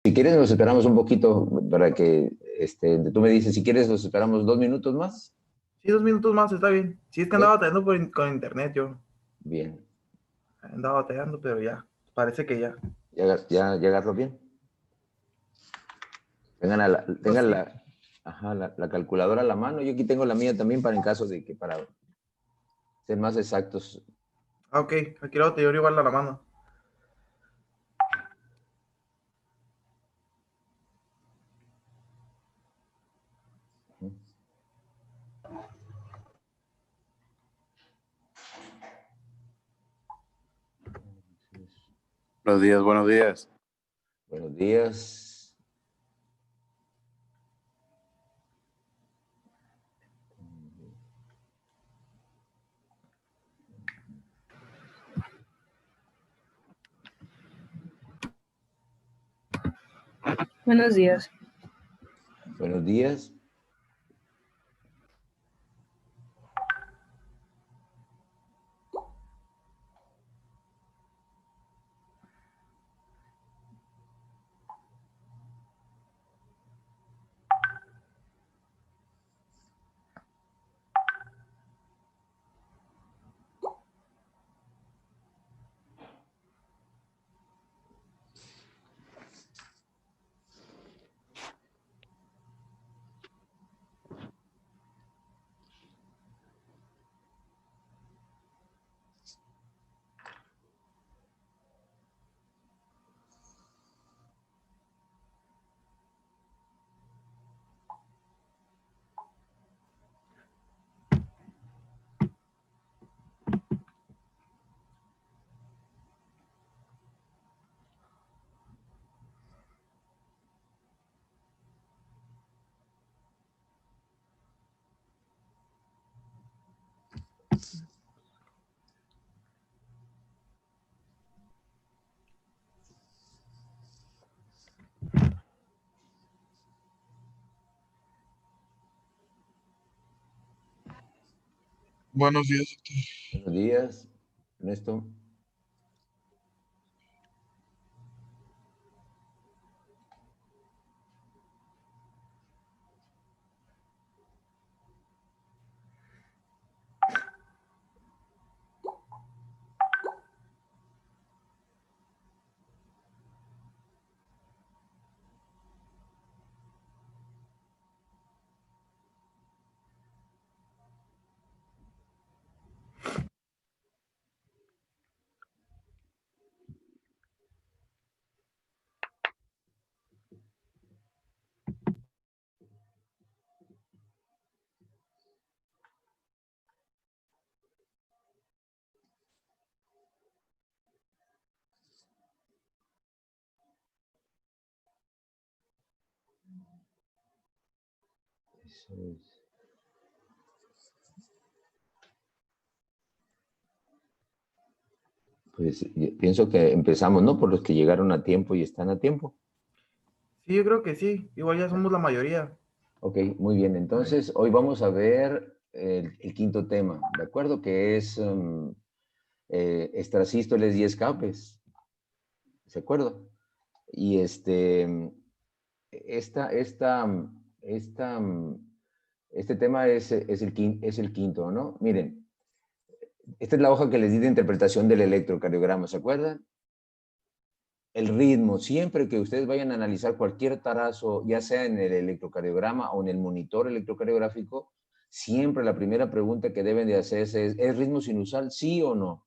Si quieres, nos esperamos un poquito para que tú me dices, si quieres, nos esperamos 2 minutos más. Sí, 2 minutos más, está bien. Sí, es que andaba batallando con internet yo. Bien. Andaba batallando, pero ya. Parece que ya. ¿Ya agarró bien? Pues Tengan sí. la calculadora a la mano. Yo aquí tengo la mía también para en caso de que para ser más exactos. Ah, ok. Aquí lo te igual a la mano. Buenos días, buenos días. Buenos días. Buenos días. Buenos días. Buenos días, doctor. Buenos días, Ernesto. Eso es. Pues pienso que empezamos, ¿no? Por los que llegaron a tiempo y están a tiempo. Sí, yo creo que sí. Igual ya somos la mayoría. Ok, muy bien. Entonces, hoy vamos a ver el quinto tema, ¿de acuerdo? Que es extrasístoles y escapes, ¿de acuerdo? Y esta, esta, esta, este tema es el quinto, ¿no? Miren, esta es la hoja que les di de interpretación del electrocardiograma, ¿se acuerdan? El ritmo, siempre que ustedes vayan a analizar cualquier tarazo, ya sea en el electrocardiograma o en el monitor electrocardiográfico, siempre la primera pregunta que deben de hacerse ¿es ritmo sinusal, sí o no?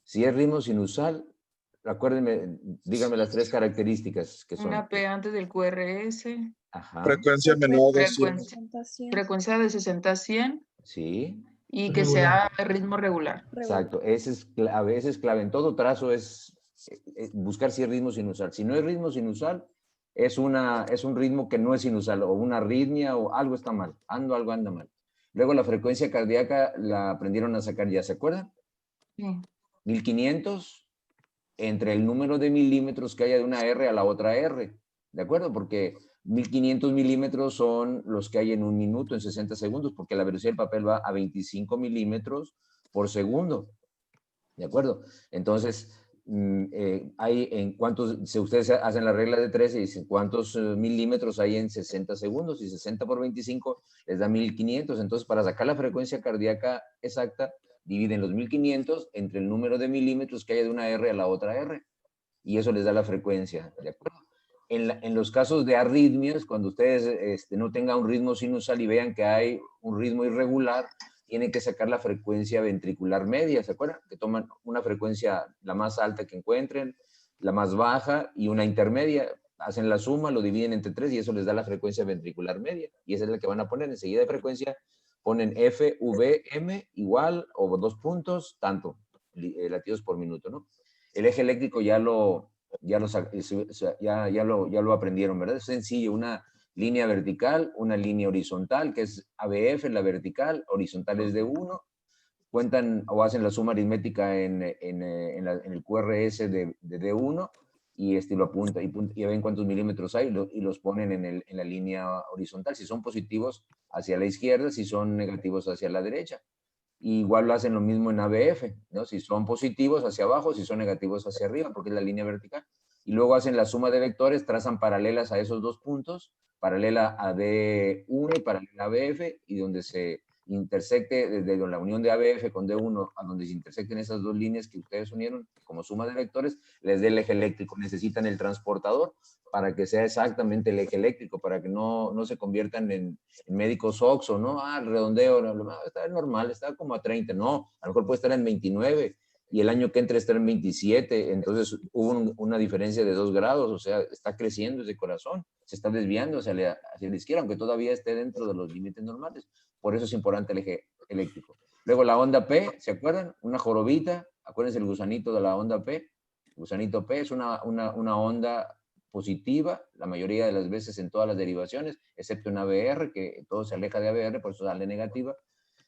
Si es ritmo sinusal, acuérdenme, díganme las tres características que son. Una P antes del QRS. Ajá. Frecuencia menor de 100. Frecuencia de 60 a 100 Sí. y que sea ritmo regular. Exacto. Ese es a veces clave. En todo trazo es buscar si es ritmo sinusal. Si no es ritmo sinusal, es un ritmo que no es sinusal, o una arritmia, o algo está mal. Algo anda mal. Luego la frecuencia cardíaca la aprendieron a sacar ya, ¿se acuerdan? Sí. 1500 entre el número de milímetros que haya de una R a la otra R, ¿de acuerdo? Porque 1500 milímetros son los que hay en un minuto, en 60 segundos, porque la velocidad del papel va a 25 milímetros por segundo, ¿de acuerdo? Entonces, hay en cuántos, si ustedes hacen la regla de 13 y dicen cuántos milímetros hay en 60 segundos, y 60 por 25 les da 1500. Entonces, para sacar la frecuencia cardíaca exacta, dividen los 1500 entre el número de milímetros que haya de una R a la otra R, y eso les da la frecuencia, ¿de acuerdo? En los casos de arritmias, cuando ustedes no tengan un ritmo sinusal y vean que hay un ritmo irregular, tienen que sacar la frecuencia ventricular media, ¿se acuerdan? Que toman una frecuencia, la más alta que encuentren, la más baja y una intermedia, hacen la suma, lo dividen entre 3 y eso les da la frecuencia ventricular media. Y esa es la que van a poner enseguida de frecuencia, ponen F, V, M igual o 2 puntos, tanto, latidos por minuto, ¿no? El eje eléctrico ya lo aprendieron, ¿verdad? Es sencillo, una línea vertical, una línea horizontal, que es ABF, la vertical, horizontal es D1, cuentan o hacen la suma aritmética en el QRS de D1 y lo apunta y ven cuántos milímetros hay y los ponen en la línea horizontal, si son positivos hacia la izquierda, si son negativos hacia la derecha. Y igual lo hacen lo mismo en ABF, ¿no? Si son positivos hacia abajo, si son negativos hacia arriba, porque es la línea vertical. Y luego hacen la suma de vectores, trazan paralelas a esos dos puntos, paralela a D1 y paralela a ABF, y donde se intersecte, desde la unión de ABF con D1, a donde se intersecten esas dos líneas que ustedes unieron como suma de vectores, les dé el eje eléctrico. Necesitan el transportador para que sea exactamente el eje eléctrico, para que no se conviertan en médicos OXXO, ¿no? Ah, el redondeo, está normal, está como a 30, no, a lo mejor puede estar en 29, y el año que entra estar en 27, entonces hubo una diferencia de 2 grados, o sea, está creciendo ese corazón, se está desviando hacia la izquierda, aunque todavía esté dentro de los límites normales. Por eso es importante el eje eléctrico. Luego la onda P, ¿se acuerdan? Una jorobita, acuérdense el gusanito de la onda P. El gusanito P es una onda positiva, la mayoría de las veces en todas las derivaciones, excepto en ABR, que todo se aleja de ABR, por eso sale negativa.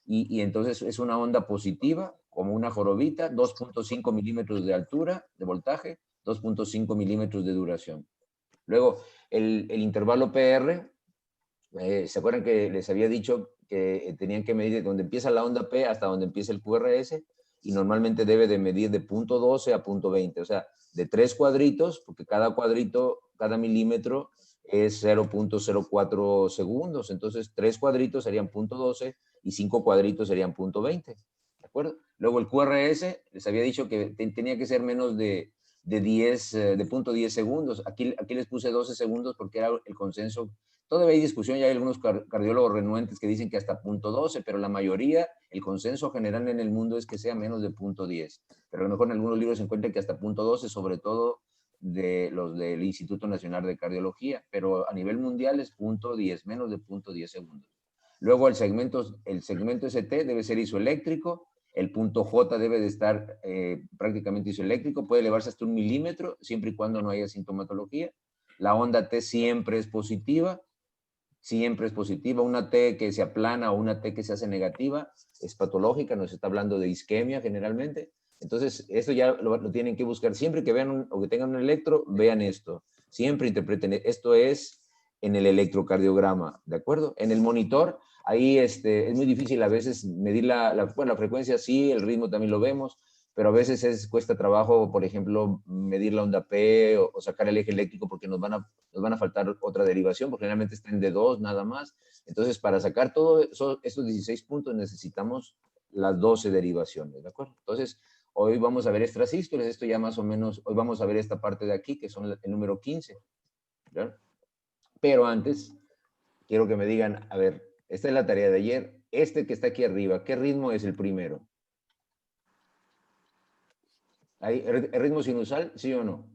Y entonces es una onda positiva, como una jorobita, 2.5 milímetros de altura, de voltaje, 2.5 milímetros de duración. Luego, el intervalo PR, ¿se acuerdan que les había dicho que tenían que medir de donde empieza la onda P hasta donde empieza el QRS? Y normalmente debe de medir de 0.12 a 0.20, o sea, de 3 cuadritos, porque cada cuadrito, cada milímetro es 0.04 segundos, entonces 3 cuadritos serían 0.12 y 5 cuadritos serían 0.20, ¿de acuerdo? Luego el QRS, les había dicho que tenía que ser menos de 0.10 segundos, aquí les puse 12 segundos porque era el consenso. Todavía hay discusión, ya hay algunos cardiólogos renuentes que dicen que hasta 0.12, pero la mayoría, el consenso general en el mundo es que sea menos de 0.10. Pero a lo mejor en algunos libros se encuentra que hasta 0.12, sobre todo de los del Instituto Nacional de Cardiología, pero a nivel mundial es 0.10, menos de 0.10 segundos. Luego el segmento ST debe ser isoeléctrico, el punto J debe de estar prácticamente isoeléctrico, puede elevarse hasta 1 milímetro, siempre y cuando no haya sintomatología. La onda T siempre es positiva, una T que se aplana o una T que se hace negativa es patológica, nos está hablando de isquemia generalmente. Entonces, esto ya lo tienen que buscar. Siempre que vean o que tengan un electro, vean esto. Siempre interpreten, esto es en el electrocardiograma, ¿de acuerdo? En el monitor, ahí es muy difícil a veces medir la frecuencia, sí, el ritmo también lo vemos, pero a veces cuesta trabajo, por ejemplo, medir la onda P o sacar el eje eléctrico porque nos van a faltar otra derivación, porque generalmente está en D2 nada más. Entonces, para sacar todos estos 16 puntos necesitamos las 12 derivaciones, ¿de acuerdo? Entonces, hoy vamos a ver extrasístoles, esto ya más o menos, hoy vamos a ver esta parte de aquí, que son el número 15, ¿verdad? Pero antes, quiero que me digan, a ver, esta es la tarea de ayer, este que está aquí arriba, ¿qué ritmo es el primero? ¿El ritmo sinusal, sí o no?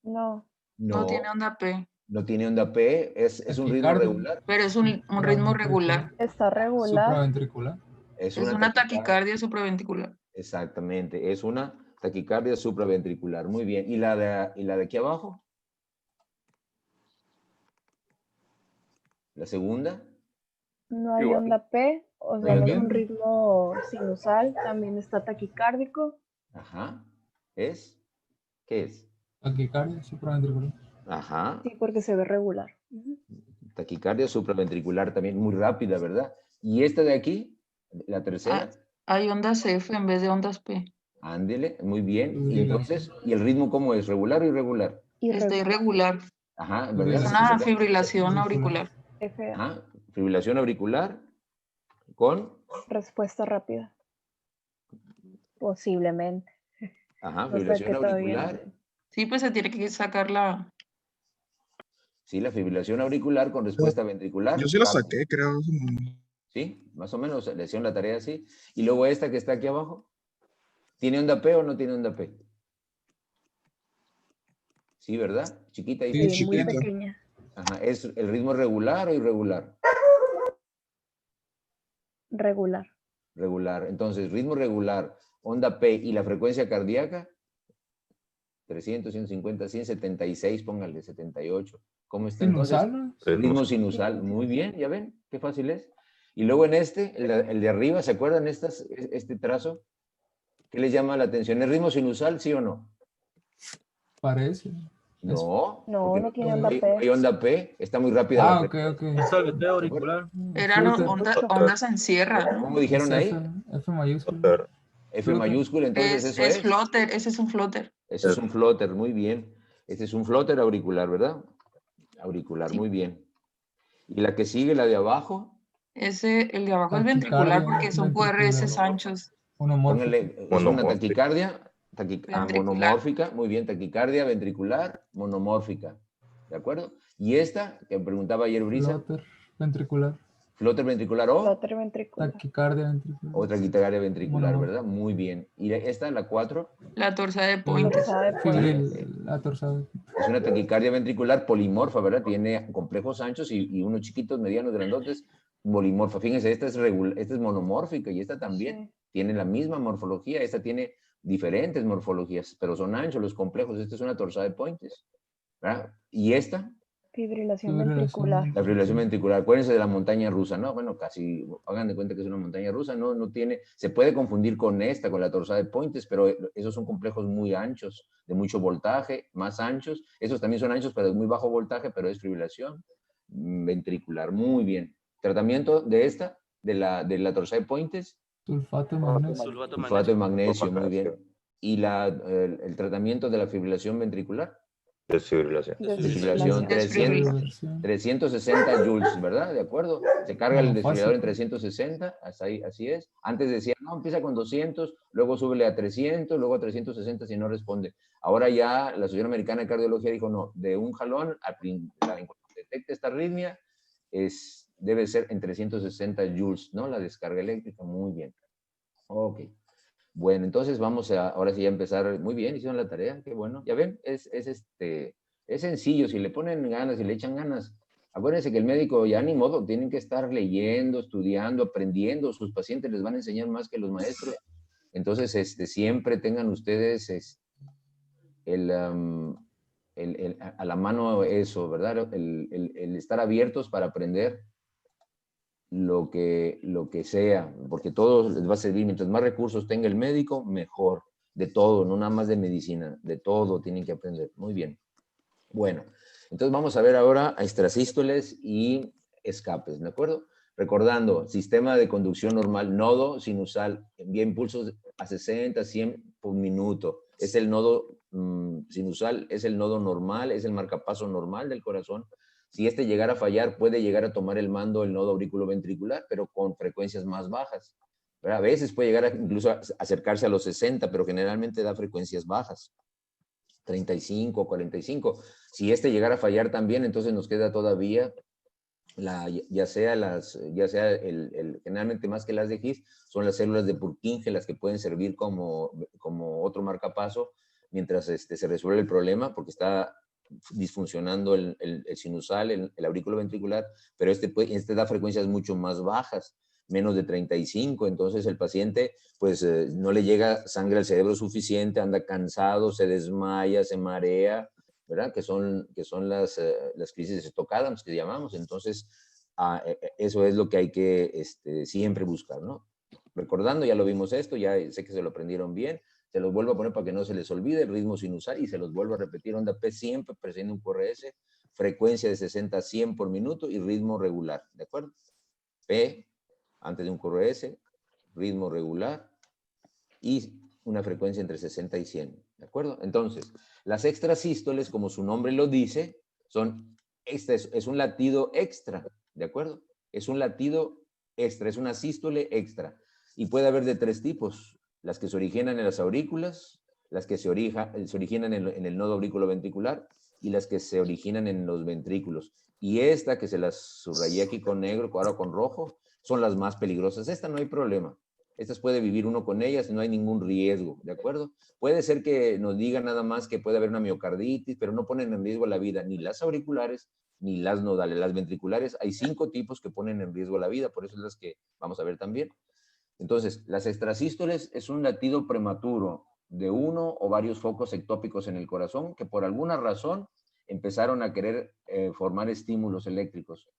No. No tiene onda P. No tiene onda P, es un ritmo regular. Pero es un ritmo regular. Está regular. Supraventricular. Es una taquicardia supraventricular. Exactamente, es una taquicardia supraventricular. Muy bien. ¿Y la de aquí abajo? ¿La segunda? No hay onda P, o sea, no es un ritmo sinusal, también está taquicárdico. Ajá. ¿Es? ¿Qué es? Taquicardia supraventricular. Ajá. Sí, porque se ve regular. Taquicardia supraventricular también, muy rápida, ¿verdad? ¿Y esta de aquí? ¿La tercera? Hay ondas F en vez de ondas P. Ándele, muy bien. Y entonces, ¿y el ritmo cómo es? ¿Regular o irregular? Está irregular. Ajá, Es ¿verdad? una fibrilación auricular. FA. Ajá, fibrilación auricular con, Respuesta rápida. Posiblemente. ajá, No sé fibrilación qué todavía no auricular. sé. Sí, pues se tiene que sacar la... Sí, la fibrilación auricular con respuesta ventricular. Yo sí la rápida. saqué, creo. Sí, más o menos le hicieron la tarea así. Y luego esta que está aquí abajo, ¿tiene onda P o no tiene onda P? Sí, ¿verdad? Chiquita y Sí, Sí, muy chiquita. pequeña. Ajá, ¿es el ritmo regular o irregular? Regular. Regular. Entonces, ritmo regular, onda P y la frecuencia cardíaca, 300, 150, 176, póngale 78. ¿Cómo está entonces? Sinusal, ¿no? Ritmo sinusal. Muy bien, ya ven, qué fácil es. Y luego en este, el de arriba, ¿se acuerdan este trazo? ¿Qué les llama la atención? ¿Es ritmo sinusal, sí o no? Parece. Es- No, No, porque no tiene no onda hay, P. no hay onda P, está muy rápida la Ah, ok, frecuencia. ok. Es aleteo ¿Se acuerdan? auricular. Eran Flutter. ondas en sierra, ¿no? ¿Cómo Es dijeron ahí? F mayúscula. F Flutter. mayúscula, entonces eso Es es. flotter, ese es un flotter. Ese es un flotter, muy bien. Ese es un flotter auricular, ¿verdad? Auricular, Sí. muy bien. Y la que sigue, la de abajo, El de abajo es ventricular Taquicardia porque son ventricular. QRS anchos. Monomórfica. póngale, es una taquicardia, Ventricular. monomórfica, muy bien, taquicardia ventricular, monomórfica, ¿de acuerdo? Y esta, que preguntaba ayer Brisa, Flutter ventricular. flotter ventricular o Flutter ventricular. Taquicardia ventricular. otra taquicardia ventricular, Monomórfica. ¿verdad? Muy bien. Y esta, la 4, La torsa de Pointes. Dorsada de Pointes. Fibril, la torsada. es una taquicardia ventricular polimorfa, ¿verdad? Tiene complejos anchos y unos chiquitos, medianos, grandotes, polimorfa. Fíjense, esta es monomórfica y esta también Sí. tiene la misma morfología. Esta tiene diferentes morfologías, pero son anchos los complejos. Esta es una torsada de Pointes, ¿verdad? Y esta, Fibrilación Fibrilación ventricular. la fibrilación ventricular. Acuérdense de la montaña rusa, ¿no? Bueno, casi, hagan de cuenta que es una montaña rusa, no tiene, se puede confundir con esta, con la torsada de Pointes, pero esos son complejos muy anchos, de mucho voltaje, más anchos. Esos también son anchos, pero de muy bajo voltaje, pero es fibrilación ventricular. Muy bien. Tratamiento de esta, de la torsada de Pointes, Sulfato de magnesio. sulfato de magnesio, muy bien. Y el tratamiento de la fibrilación ventricular, Desfibrilación. desfibrilación 360 joules, ¿verdad? ¿De acuerdo? Se carga el desfibrilador en 360, así es. Antes decía, no, empieza con 200, luego súbele a 300, luego a 360 si no responde. Ahora ya la Asociación Americana de Cardiología dijo, no, de un jalón, en cuanto detecte esta arritmia, debe ser en 360 joules, ¿no? La descarga eléctrica, muy bien. Ok. Bueno, entonces vamos ahora sí a empezar. Muy bien, hicieron la tarea, qué bueno. Ya ven, es sencillo, si le ponen ganas, si le echan ganas. Acuérdense que el médico ya ni modo, tienen que estar leyendo, estudiando, aprendiendo. Sus pacientes les van a enseñar más que los maestros. Entonces, siempre tengan ustedes a la mano eso, ¿verdad? El estar abiertos para aprender lo que sea, porque todo les va a servir. Mientras más recursos tenga el médico, mejor. De todo, no nada más de medicina, de todo tienen que aprender. Muy bien. Bueno, entonces vamos a ver ahora a extrasístoles y escapes, ¿de acuerdo? Recordando, sistema de conducción normal, nodo sinusal, envía impulsos a 60, 100 por minuto. Es el nodo sinusal, es el nodo normal, es el marcapaso normal del corazón. Si este llegara a fallar, puede llegar a tomar el mando el nodo auriculoventricular, pero con frecuencias más bajas. ¿Verdad? A veces puede llegar incluso a acercarse a los 60, pero generalmente da frecuencias bajas. 35, 45. Si este llegara a fallar también, entonces nos queda todavía generalmente más que las de His, son las células de Purkinje las que pueden servir como otro marcapaso mientras se resuelve el problema, porque está disfuncionando el sinusal, el aurículo ventricular, pero este da frecuencias mucho más bajas, menos de 35, entonces el paciente pues no le llega sangre al cerebro suficiente, anda cansado, se desmaya, se marea, ¿verdad? Que son las crisis de Stokadams que llamamos. Entonces, eso es lo que hay que siempre buscar, ¿no? Recordando, ya lo vimos esto, ya sé que se lo aprendieron bien, se los vuelvo a poner para que no se les olvide, el ritmo sinusal, y se los vuelvo a repetir, onda P siempre presenta un QRS, frecuencia de 60 a 100 por minuto y ritmo regular, ¿de acuerdo? P, antes de un QRS, ritmo regular, y una frecuencia entre 60 y 100, ¿de acuerdo? Entonces, las extrasístoles, como su nombre lo dice, es un latido extra, ¿de acuerdo? Es un latido extra, es una sístole extra. Y puede haber de 3 tipos, las que se originan en las aurículas, las que se originan en el nodo auriculoventricular y las que se originan en los ventrículos. Y esta, que se las subrayé aquí con negro, ahora con rojo, son las más peligrosas. Esta no hay problema. Estas puede vivir uno con ellas, no hay ningún riesgo, ¿de acuerdo? Puede ser que nos digan nada más que puede haber una miocarditis, pero no ponen en riesgo la vida ni las auriculares ni las nodales. Las ventriculares, hay 5 tipos que ponen en riesgo la vida, por eso es las que vamos a ver también. Entonces, las extrasístoles es un latido prematuro de uno o varios focos ectópicos en el corazón que por alguna razón empezaron a querer formar estímulos eléctricos.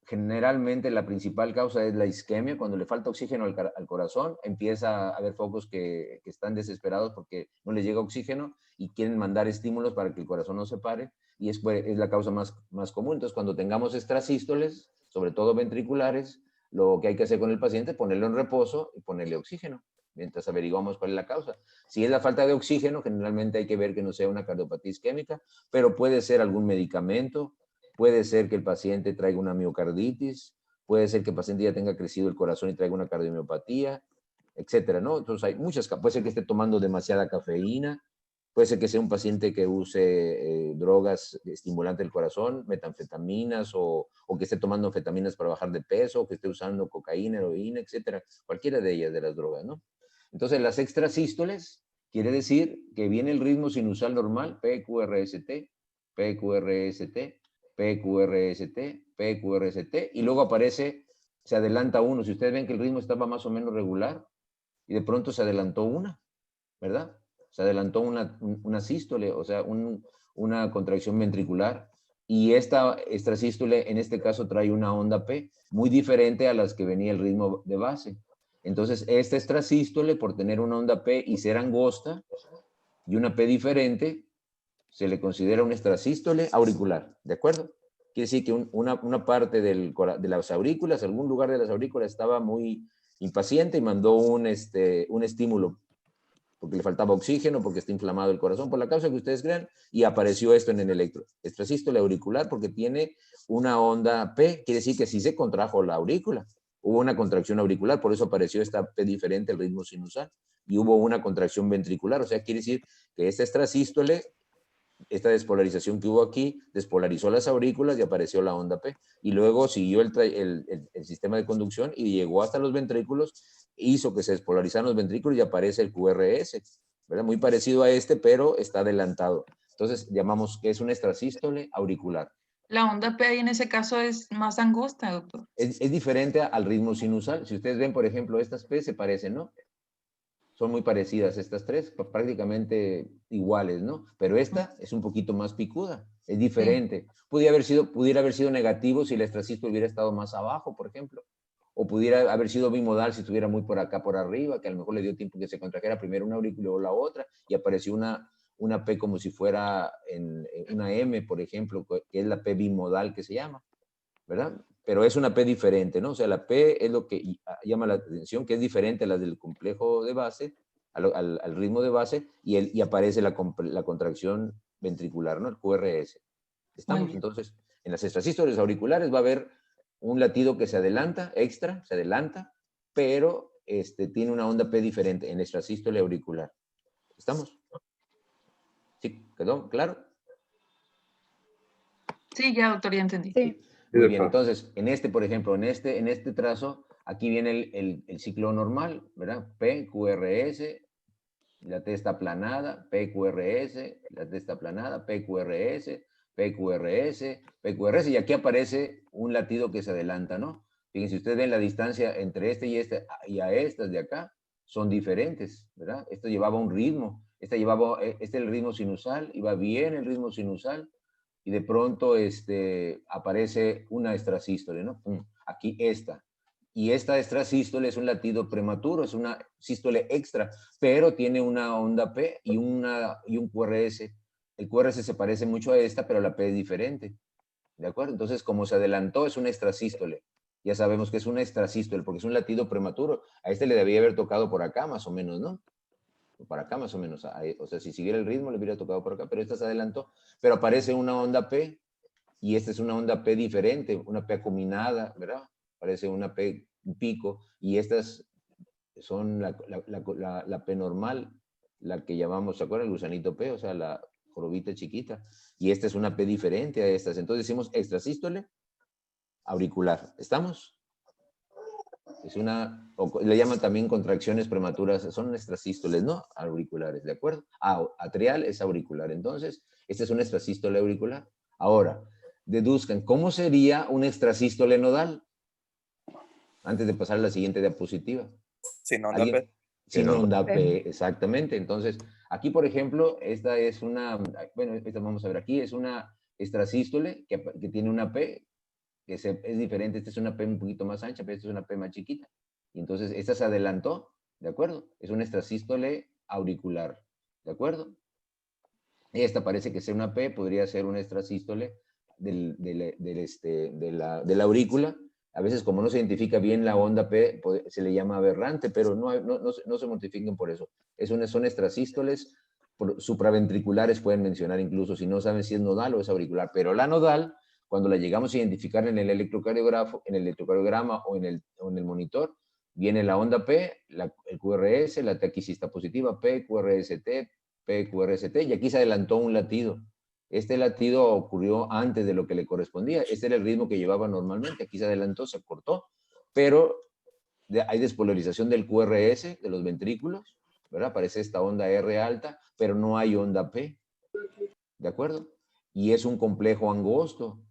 Generalmente la principal causa es la isquemia. Cuando le falta oxígeno al corazón, empieza a haber focos que están desesperados porque no les llega oxígeno y quieren mandar estímulos para que el corazón no se pare, y es la causa más común. Entonces, cuando tengamos extrasístoles, sobre todo ventriculares, lo que hay que hacer con el paciente es ponerlo en reposo y ponerle oxígeno, mientras averiguamos cuál es la causa. Si es la falta de oxígeno, generalmente hay que ver que no sea una cardiopatía isquémica, pero puede ser algún medicamento. Puede ser que el paciente traiga una miocarditis, puede ser que el paciente ya tenga crecido el corazón y traiga una cardiomiopatía, etcétera, ¿no? Entonces hay muchas, puede ser que esté tomando demasiada cafeína, puede ser que sea un paciente que use drogas estimulantes del corazón, metanfetaminas, o que esté tomando anfetaminas para bajar de peso, o que esté usando cocaína, heroína, etcétera, cualquiera de ellas de las drogas, ¿no? Entonces las extrasístoles quiere decir que viene el ritmo sinusal normal, PQRST, PQRST, PQRST, PQRST, y luego aparece, se adelanta uno. Si ustedes ven que el ritmo estaba más o menos regular, y de pronto se adelantó una, ¿verdad? Se adelantó una sístole, o sea, una contracción ventricular, y esta extrasístole en este caso trae una onda P, muy diferente a las que venía el ritmo de base. Entonces, esta extrasístole, por tener una onda P y ser angosta, y una P diferente, se le considera una extrasístole auricular, ¿de acuerdo? Quiere decir que una parte de las aurículas, algún lugar de las aurículas estaba muy impaciente y mandó un estímulo, porque le faltaba oxígeno, porque está inflamado el corazón, por la causa que ustedes crean, y apareció esto en el extrasístole auricular, porque tiene una onda P, quiere decir que sí se contrajo la aurícula, hubo una contracción auricular, por eso apareció esta P diferente al ritmo sinusal, y hubo una contracción ventricular, o sea, quiere decir que esta extrasístole, esta despolarización que hubo aquí, despolarizó las aurículas y apareció la onda P. Y luego siguió el sistema de conducción y llegó hasta los ventrículos, hizo que se despolarizaran los ventrículos y aparece el QRS, ¿verdad? Muy parecido a pero está adelantado. Entonces llamamos que es una extrasístole auricular. La onda P ahí en ese caso es más angosta, doctor. Es diferente al ritmo sinusal. Si ustedes ven, por ejemplo, estas P se parecen, ¿no? Son muy parecidas estas tres, prácticamente iguales, ¿no? Pero esta es un poquito más picuda, es diferente. Sí. Pudiera haber sido negativo si la extrasístole hubiera estado más abajo, por ejemplo. O pudiera haber sido bimodal si estuviera muy por acá, por arriba, que a lo mejor le dio tiempo que se contrajera primero una aurícula o la otra, y apareció una P como si fuera en una M, por ejemplo, que es la P bimodal que se llama, ¿verdad? Pero es una P diferente, ¿no? O sea, la P es lo que llama la atención, que es diferente a la del complejo de base, al ritmo de base, y aparece la contracción ventricular, ¿no? El QRS. ¿Estamos? Entonces, en las extrasístoles auriculares va a haber un latido que se adelanta, extra, se adelanta, pero tiene una onda P diferente en la extrasístole auricular. ¿Estamos? ¿Sí? ¿Quedó claro? Sí, ya, doctor, ya entendí. Sí. Muy bien, entonces, por ejemplo, en este trazo, aquí viene el ciclo normal, ¿verdad? P, QRS, la T está aplanada, P, QRS, la T está aplanada, P, QRS, P, QRS, P, QRS, y aquí aparece un latido que se adelanta, ¿no? Fíjense, ustedes ven la distancia entre y a estas de acá, son diferentes, ¿verdad? Esto llevaba un ritmo, este es el ritmo sinusal, iba bien el ritmo sinusal, y de pronto aparece una extrasístole, ¿no? Aquí esta. Y esta extrasístole es un latido prematuro, es una sístole extra, pero tiene una onda P y un QRS. El QRS se parece mucho a esta, pero la P es diferente. ¿De acuerdo? Entonces, como se adelantó, es una extrasístole. Ya sabemos que es una extrasístole, porque es un latido prematuro. A este le debía haber tocado por acá, más o menos, ¿no? para acá más o menos. O sea, si siguiera el ritmo le hubiera tocado por acá, pero esta se adelantó. Pero aparece una onda P, y esta es una onda P diferente, una P combinada, ¿verdad? Parece una P, un pico, y estas son la P normal, la que llamamos, ¿se acuerdan? El gusanito P, o sea, la jorobita chiquita. Y esta es una P diferente a estas. Entonces decimos extrasístole auricular. ¿Estamos? Es una, o le llaman también contracciones prematuras, son extrasístoles, ¿no? Auriculares, ¿de acuerdo? Atrial es auricular. Entonces, esta es una extrasístole auricular. Ahora, deduzcan, ¿cómo sería un extrasístole nodal? Antes de pasar a la siguiente diapositiva. Sin onda P. Sin onda P, exactamente. Entonces, aquí, por ejemplo, esta es una, bueno, esta vamos a ver aquí, es una extrasístole que tiene una P, que es diferente. Esta es una P un poquito más ancha, pero esta es una P más chiquita. Y entonces, esta se adelantó, ¿de acuerdo? Es una extrasístole auricular, ¿de acuerdo? Esta parece que sea una P, podría ser una extrasístole de la aurícula. A veces, como no se identifica bien la onda P, se le llama aberrante, pero no se mortifiquen por eso. Son extrasístoles supraventriculares, pueden mencionar incluso, si no saben si es nodal o es auricular. Pero la nodal, cuando la llegamos a identificar en el electrocardiograma o en el monitor, viene la onda P, el QRS, la taquicista positiva, P, QRST, P, QRST, y aquí se adelantó un latido. Este latido ocurrió antes de lo que le correspondía. Este era el ritmo que llevaba normalmente. Aquí se adelantó, se cortó, pero hay despolarización del QRS, de los ventrículos, ¿verdad? Aparece esta onda R alta, pero no hay onda P, ¿de acuerdo? Y es un complejo angosto,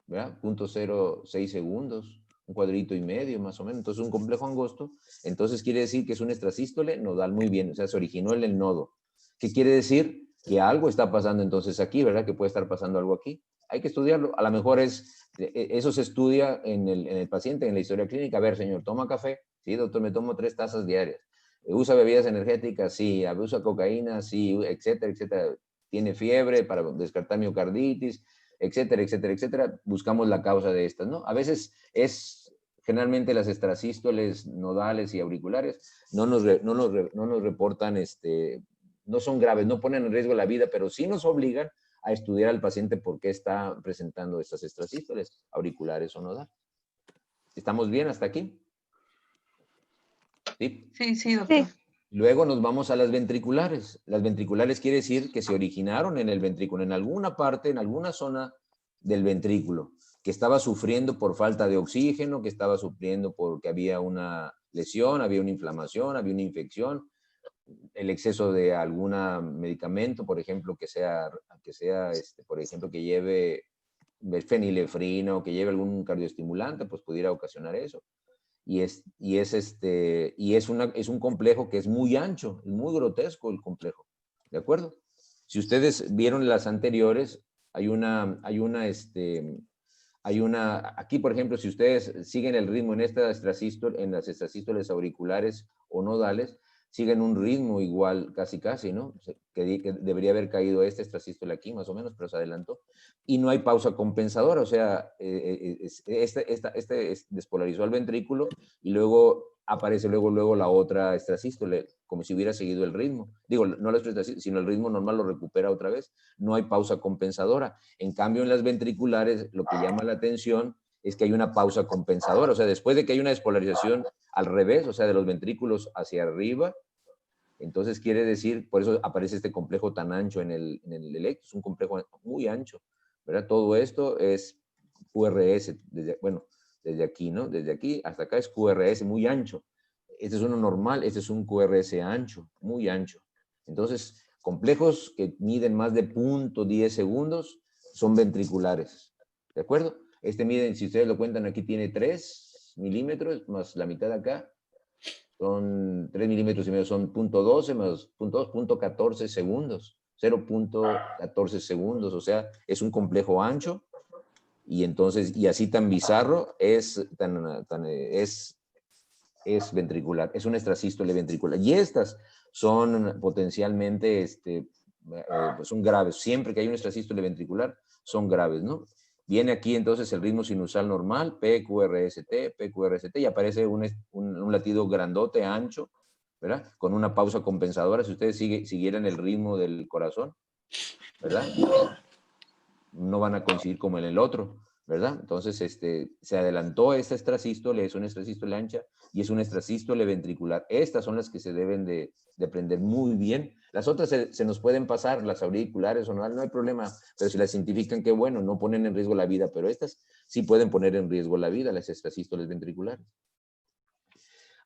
¿verdad? 0.06 segundos, un cuadrito y medio más o menos. Entonces, un complejo angosto, entonces quiere decir que es un extrasístole nodal muy bien, o sea, se originó en el nodo. ¿Qué quiere decir? Que algo está pasando entonces aquí, ¿verdad? Que puede estar pasando algo aquí. Hay que estudiarlo. A lo mejor eso se estudia en el paciente, en la historia clínica. A ver, señor, ¿toma café? Sí, doctor, me tomo 3 tazas diarias. ¿Usa bebidas energéticas? Sí. ¿Usa cocaína? Sí, etcétera, etcétera. ¿Tiene fiebre para descartar miocarditis? Etcétera, etcétera, etcétera. Buscamos la causa de estas, ¿no? A veces generalmente las extrasístoles nodales y auriculares no nos reportan no son graves, no ponen en riesgo la vida, pero sí nos obligan a estudiar al paciente por qué está presentando estas extrasístoles auriculares o nodales. ¿Estamos bien hasta aquí? ¿Sí? Sí, doctor. Sí. Luego nos vamos a las ventriculares. Las ventriculares quiere decir que se originaron en el ventrículo, en alguna parte, en alguna zona del ventrículo, que estaba sufriendo por falta de oxígeno, que estaba sufriendo porque había una lesión, había una inflamación, había una infección, el exceso de algún medicamento, por ejemplo, por ejemplo, que lleve fenilefrina o que lleve algún cardioestimulante, pues pudiera ocasionar eso. Y es un complejo que es muy ancho, es muy grotesco el complejo, ¿de acuerdo? Si ustedes vieron las anteriores, aquí, por ejemplo, si ustedes siguen el ritmo en las extrasístoles auriculares o nodales, siguen un ritmo igual, casi, ¿no? Que debería haber caído esta extrasístole aquí, más o menos, pero se adelantó. Y no hay pausa compensadora, o sea, despolarizó al ventrículo y luego aparece luego la otra extrasístole, como si hubiera seguido el ritmo. Digo, no la extrasístole, sino el ritmo normal lo recupera otra vez. No hay pausa compensadora. En cambio, en las ventriculares, lo que llama la atención es que hay una pausa compensadora, o sea, después de que hay una despolarización al revés, o sea, de los ventrículos hacia arriba, entonces quiere decir, por eso aparece este complejo tan ancho en el electro, es un complejo muy ancho, ¿verdad? Todo esto es QRS, desde aquí, ¿no? Desde aquí hasta acá es QRS muy ancho. Este es uno normal, este es un QRS ancho, muy ancho. Entonces, complejos que miden más de 0.10 segundos son ventriculares, ¿de acuerdo? Miden, si ustedes lo cuentan, aquí tiene 3 milímetros, más la mitad de acá, son 3 milímetros y medio, son 0.12 más 0.14 segundos, 0.14 segundos, o sea, es un complejo ancho, y entonces, y así tan bizarro, es ventricular, es una extrasístole ventricular, y estas son potencialmente, pues son graves, siempre que hay una extrasístole ventricular, son graves, ¿no? Viene aquí entonces el ritmo sinusal normal, PQRST, y aparece un latido grandote, ancho, ¿verdad? Con una pausa compensadora, si ustedes siguieran el ritmo del corazón, ¿verdad? No van a coincidir como en el otro, ¿verdad? Entonces, se adelantó esta extrasístole, es una extrasístole ancha y es una extrasístole ventricular. Estas son las que se deben de aprender muy bien. Las otras se nos pueden pasar, las auriculares o no hay problema, pero si las identifican, qué bueno, no ponen en riesgo la vida, pero estas sí pueden poner en riesgo la vida, las extrasístoles ventriculares.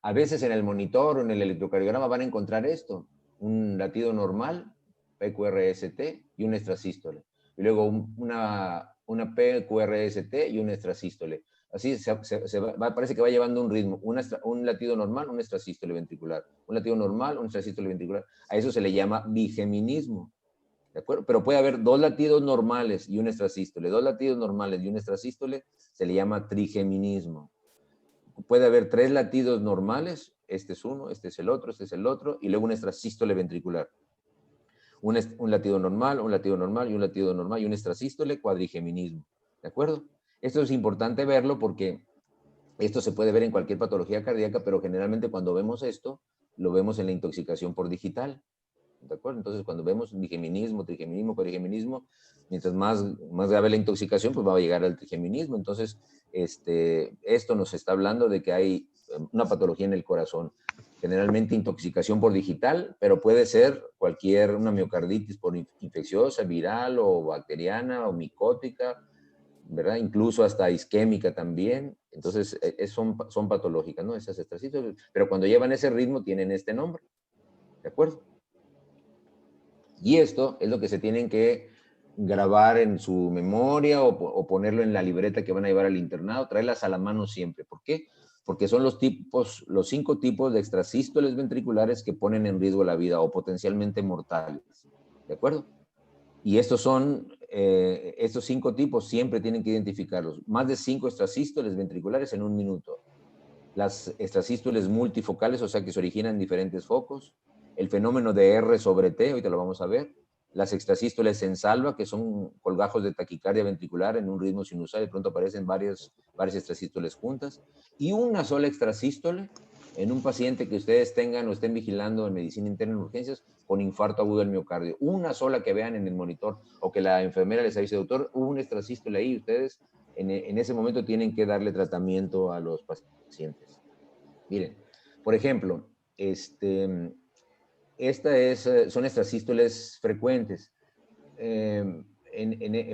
A veces en el monitor o en el electrocardiograma van a encontrar esto, un latido normal, PQRST y una extrasístole. Y luego una PQRST y una extrasístole. Así parece que va llevando un ritmo, un latido normal, un extrasístole ventricular. Un latido normal, un extrasístole ventricular. A eso se le llama bigeminismo. ¿De acuerdo? Pero puede haber 2 latidos normales y un extrasístole. 2 latidos normales y un extrasístole se le llama trigeminismo. Puede haber 3 latidos normales, este es uno, este es el otro, y luego una extrasístole ventricular. Un latido normal, un latido normal y un latido normal y un extrasístole, cuadrigeminismo. ¿De acuerdo? Esto es importante verlo porque esto se puede ver en cualquier patología cardíaca, pero generalmente cuando vemos esto, lo vemos en la intoxicación por digital. ¿De acuerdo? Entonces, cuando vemos bigeminismo, trigeminismo, cuadrigeminismo, mientras más grave la intoxicación, pues va a llegar al trigeminismo. Entonces, esto nos está hablando de que hay una patología en el corazón. Generalmente intoxicación por digital, pero puede ser una miocarditis por infecciosa, viral o bacteriana o micótica, ¿verdad? Incluso hasta isquémica también. Entonces, son patológicas, ¿no? Esas extrasístoles. Pero cuando llevan ese ritmo, tienen este nombre. ¿De acuerdo? Y esto es lo que se tienen que grabar en su memoria o ponerlo en la libreta que van a llevar al internado, traerlas a la mano siempre. ¿Por qué? Porque son los 5 tipos de extrasístoles ventriculares que ponen en riesgo la vida o potencialmente mortales. ¿De acuerdo? Y estos 5 tipos siempre tienen que identificarlos. Más de 5 extrasístoles ventriculares en un minuto. Las extrasístoles multifocales, o sea que se originan en diferentes focos. El fenómeno de R sobre T, ahorita lo vamos a ver. Las extrasístoles en salva, que son colgajos de taquicardia ventricular en un ritmo sinusal, de pronto aparecen varias extrasístoles juntas. Y una sola extrasístole en un paciente que ustedes tengan o estén vigilando en medicina interna en urgencias con infarto agudo del miocardio. Una sola que vean en el monitor o que la enfermera les avise, doctor, hubo una extrasístole ahí, ustedes en ese momento tienen que darle tratamiento a los pacientes. Miren, por ejemplo, son extrasístoles frecuentes.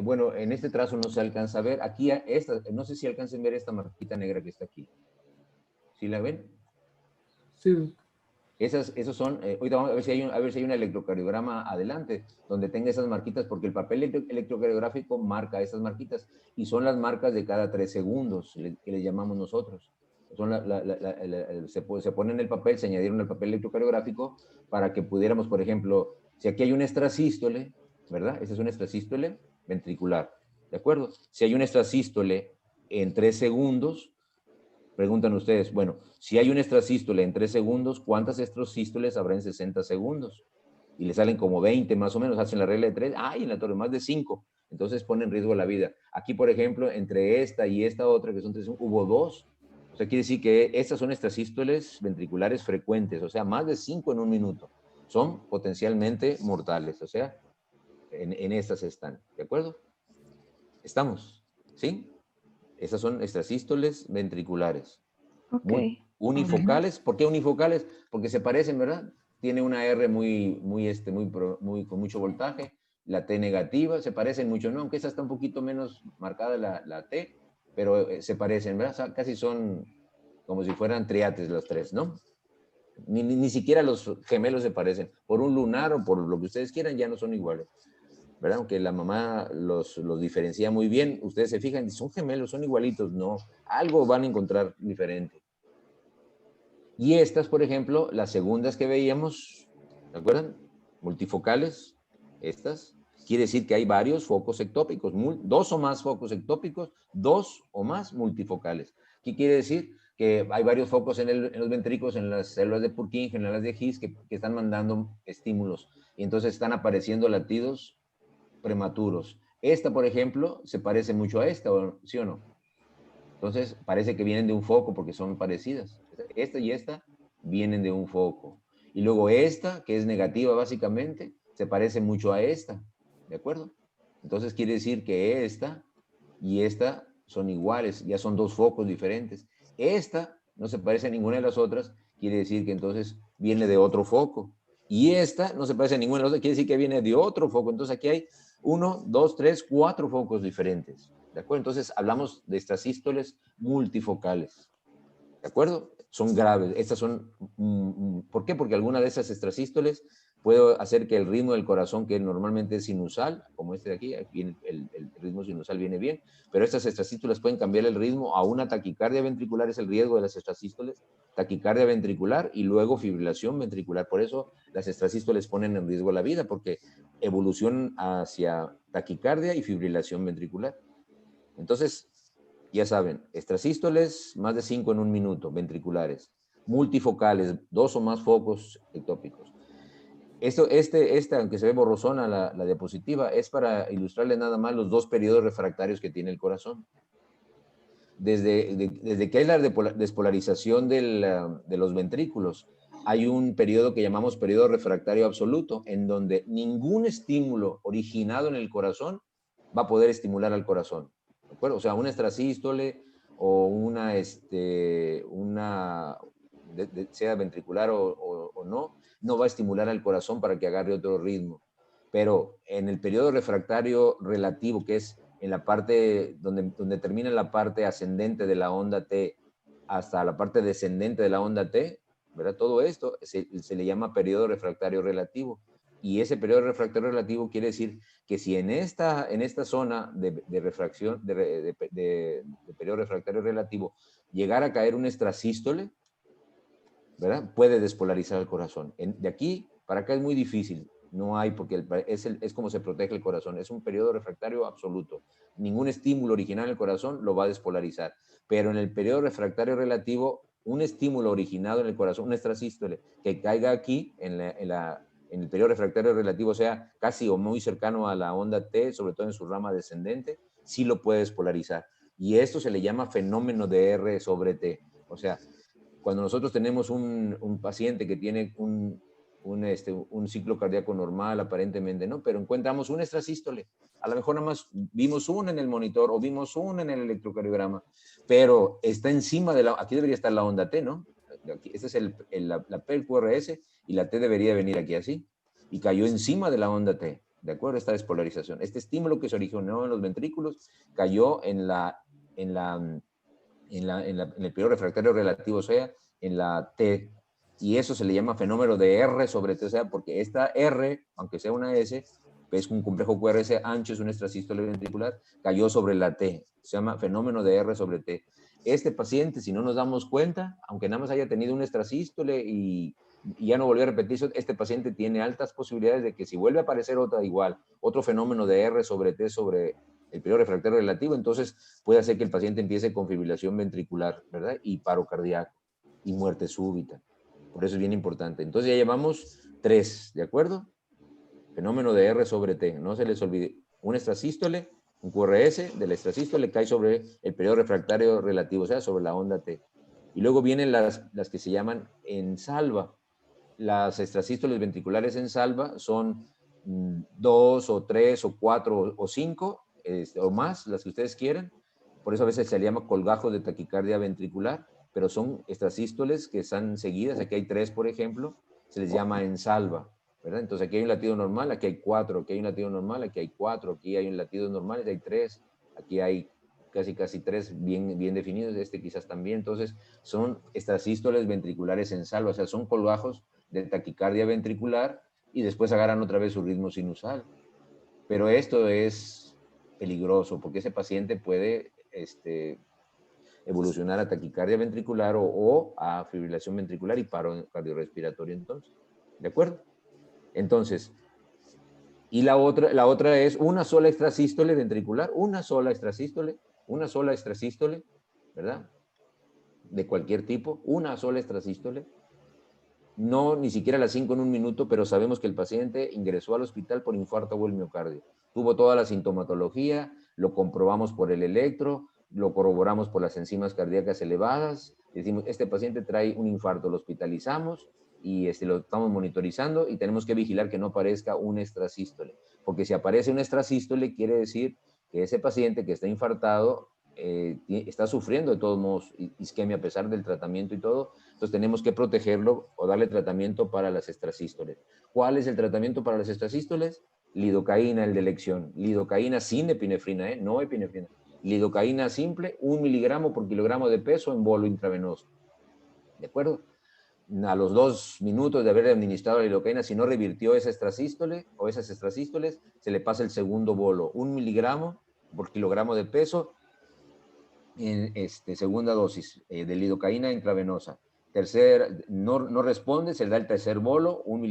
Bueno, en este trazo no se alcanza a ver. Aquí, no sé si alcancen a ver esta marquita negra que está aquí. ¿Sí la ven? Sí. Esos son, ahorita vamos a ver si hay un electrocardiograma adelante, donde tenga esas marquitas, porque el papel electrocardiográfico marca esas marquitas, y son las marcas de cada 3 segundos, que le llamamos nosotros. Se pone en el papel, se añadieron el papel electrocardiográfico para que pudiéramos, por ejemplo, si aquí hay una extrasístole, ¿verdad? Esa es una extrasístole ventricular, ¿de acuerdo? Si hay una extrasístole en 3 segundos, preguntan ustedes, bueno, si hay una extrasístole en 3 segundos, ¿cuántas extrasístoles habrá en 60 segundos? Y le salen como 20 más o menos, hacen la regla de 3, ¡ay, en la torre, más de 5! Entonces pone en riesgo la vida. Aquí, por ejemplo, entre esta y esta otra, que son 3, hubo 2. O sea, quiere decir que estas son extrasístoles ventriculares frecuentes, o sea, más de 5 en un minuto. Son potencialmente mortales, o sea, en estas están, ¿de acuerdo? ¿Estamos? ¿Sí? Esas son extrasístoles ventriculares. Ok. Unifocales. ¿Por qué unifocales? Porque se parecen, ¿verdad? Tiene una R con mucho voltaje, la T negativa, se parecen mucho, ¿no? Aunque esa está un poquito menos marcada la T, pero se parecen, ¿verdad? O sea, casi son como si fueran triates los 3, ¿no? Ni siquiera los gemelos se parecen. Por un lunar o por lo que ustedes quieran, ya no son iguales, ¿verdad? Aunque la mamá los diferencia muy bien, ustedes se fijan, son gemelos, son igualitos, no, algo van a encontrar diferente. Y estas, por ejemplo, las segundas que veíamos, ¿se acuerdan? Multifocales, estas, quiere decir que hay varios focos ectópicos, 2 o más focos ectópicos, 2 o más multifocales. ¿Qué quiere decir? Que hay varios focos en los ventrículos, en las células de Purkinje, en las de His, que están mandando estímulos, y entonces están apareciendo latidos prematuros. Esta, por ejemplo, se parece mucho a esta, ¿sí o no? Entonces, parece que vienen de un foco porque son parecidas. Esta y esta vienen de un foco. Y luego esta, que es negativa básicamente, se parece mucho a esta, ¿de acuerdo? Entonces quiere decir que esta y esta son iguales, ya son dos focos diferentes. Esta no se parece a ninguna de las otras, quiere decir que entonces viene de otro foco. Y esta no se parece a ninguna de las otras, quiere decir que viene de otro foco. Entonces aquí hay 1, 2, 3, 4 focos diferentes. ¿De acuerdo? Entonces hablamos de extrasístoles multifocales. ¿De acuerdo? Son graves. Estas son, ¿por qué? Porque alguna de esas extrasístoles puede hacer que el ritmo del corazón, que normalmente es sinusal, como este de aquí, el ritmo sinusal viene bien, pero estas extrasístoles pueden cambiar el ritmo a una taquicardia ventricular, es el riesgo de las extrasístoles, taquicardia ventricular y luego fibrilación ventricular. Por eso las extrasístoles ponen en riesgo la vida, porque evolucionan hacia taquicardia y fibrilación ventricular. Entonces, ya saben, extrasístoles, más de 5 en un minuto, ventriculares. Multifocales, 2 o más focos ectópicos. Aunque se ve borrosona la diapositiva, es para ilustrarle nada más los 2 periodos refractarios que tiene el corazón. Desde que hay la despolarización de los ventrículos, hay un periodo que llamamos periodo refractario absoluto, en donde ningún estímulo originado en el corazón va a poder estimular al corazón. ¿De acuerdo? O sea, una extrasístole o sea ventricular o no va a estimular al corazón para que agarre otro ritmo. Pero en el periodo refractario relativo, que es en la parte donde termina la parte ascendente de la onda T hasta la parte descendente de la onda T, ¿verdad? Todo esto se le llama periodo refractario relativo. Y ese periodo refractario relativo quiere decir que si en esta zona de refracción, de periodo refractario relativo, llegara a caer un extrasístole, ¿verdad? Puede despolarizar el corazón. De aquí para acá es muy difícil. No hay, porque es como se protege el corazón. Es un periodo refractario absoluto. Ningún estímulo original en el corazón lo va a despolarizar. Pero en el periodo refractario relativo, un estímulo originado en el corazón, un extrasístole, que caiga aquí en el periodo refractario relativo, sea casi o muy cercano a la onda T, sobre todo en su rama descendente, sí lo puede despolarizar. Y esto se le llama fenómeno de R sobre T. O sea, cuando nosotros tenemos un paciente que tiene un ciclo cardíaco normal, aparentemente, ¿no? Pero encontramos un extrasístole. A lo mejor nada más vimos uno en el monitor o vimos uno en el electrocardiograma, pero está encima de aquí debería estar la onda T, ¿no? Esta es la P, el QRS, y la T debería venir aquí así. Y cayó encima de la onda T, ¿de acuerdo? Esta despolarización. Este estímulo que se originó en los ventrículos cayó en el periodo refractario relativo, o sea, en la T, y eso se le llama fenómeno de R sobre T, o sea, porque esta R, aunque sea una S, es un complejo QRS ancho, es un extrasístole ventricular, cayó sobre la T, se llama fenómeno de R sobre T. Este paciente, si no nos damos cuenta, aunque nada más haya tenido un extrasístole y ya no volvió a repetirse, este paciente tiene altas posibilidades de que si vuelve a aparecer otra igual, otro fenómeno de R sobre T sobre el periodo refractario relativo, entonces puede hacer que el paciente empiece con fibrilación ventricular, ¿verdad? Y paro cardíaco y muerte súbita. Por eso es bien importante. Entonces ya llevamos 3, ¿de acuerdo? Fenómeno de R sobre T, no se les olvide. Un extrasístole, un QRS del extrasístole cae sobre el periodo refractario relativo, o sea, sobre la onda T. Y luego vienen las que se llaman en salva. Las extrasístoles ventriculares en salva son 2 o 3 o 4 o 5 o más, las que ustedes quieran. Por eso a veces se le llama colgajo de taquicardia ventricular, pero son extrasístoles que están seguidas. Aquí hay 3, por ejemplo, se les llama en salva, ¿verdad? Entonces aquí hay un latido normal, aquí hay 4, aquí hay un latido normal, aquí hay 4, aquí hay un latido normal, aquí hay 3, aquí hay casi 3 bien definidos, quizás también. Entonces son extrasístoles ventriculares en salva, o sea, son colgajos de taquicardia ventricular y después agarran otra vez su ritmo sinusal. Pero esto es peligroso porque ese paciente puede evolucionar a taquicardia ventricular o a fibrilación ventricular y paro cardiorrespiratorio entonces. ¿De acuerdo? Entonces, y la otra es una sola extrasístole ventricular, una sola extrasístole, ¿verdad? De cualquier tipo, una sola extrasístole. No, ni siquiera las 5 en un minuto, pero sabemos que el paciente ingresó al hospital por infarto o el miocardio. Tuvo toda la sintomatología, lo comprobamos por el electro, lo corroboramos por las enzimas cardíacas elevadas, decimos, este paciente trae un infarto, lo hospitalizamos y lo estamos monitorizando y tenemos que vigilar que no aparezca un extrasístole. Porque si aparece un extrasístole, quiere decir que ese paciente que está infartado está sufriendo de todos modos isquemia a pesar del tratamiento y todo. Entonces tenemos que protegerlo o darle tratamiento para las extrasístoles. ¿Cuál es el tratamiento para las extrasístoles? Lidocaína, el de elección. Lidocaína sin epinefrina, no epinefrina. Lidocaína simple, 1 miligramo por kilogramo de peso en bolo intravenoso. ¿De acuerdo? A los 2 minutos de haber administrado la lidocaína, si no revirtió esa extrasístole o esas extrasístoles, se le pasa el segundo bolo, 1 miligramo por kilogramo de peso en segunda dosis de lidocaína intravenosa. No responde, se le da el tercer bolo, 1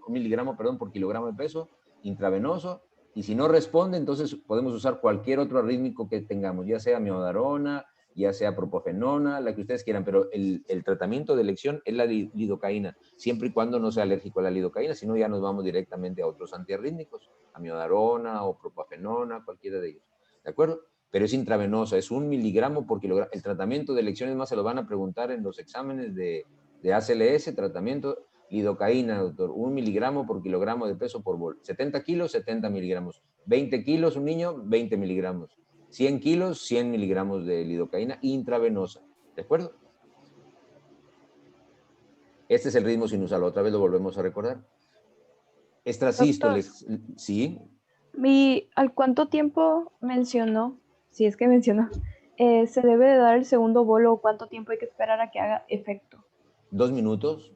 miligramo por kilogramo de peso intravenoso, y si no responde, entonces podemos usar cualquier otro arrítmico que tengamos, ya sea miodarona, ya sea propofenona, la que ustedes quieran, pero el tratamiento de elección es la lidocaína, siempre y cuando no sea alérgico a la lidocaína, si no ya nos vamos directamente a otros antiarrítmicos, a miodarona o propofenona, cualquiera de ellos, ¿de acuerdo? Pero es intravenosa, es 1 miligramo por kilogramo. El tratamiento de elección, es más, se lo van a preguntar en los exámenes de ACLS, tratamiento lidocaína, doctor, 1 miligramo por kilogramo de peso por bol. 70 kilos, 70 miligramos. 20 kilos, un niño, 20 miligramos. 100 kilos, 100 miligramos de lidocaína intravenosa. ¿De acuerdo? Este es el ritmo sinusal. Otra vez lo volvemos a recordar. Extrasístoles, ¿sí? ¿Al cuánto tiempo mencionó, si es que mencionó, se debe de dar el segundo bolo o cuánto tiempo hay que esperar a que haga efecto? 2 minutos,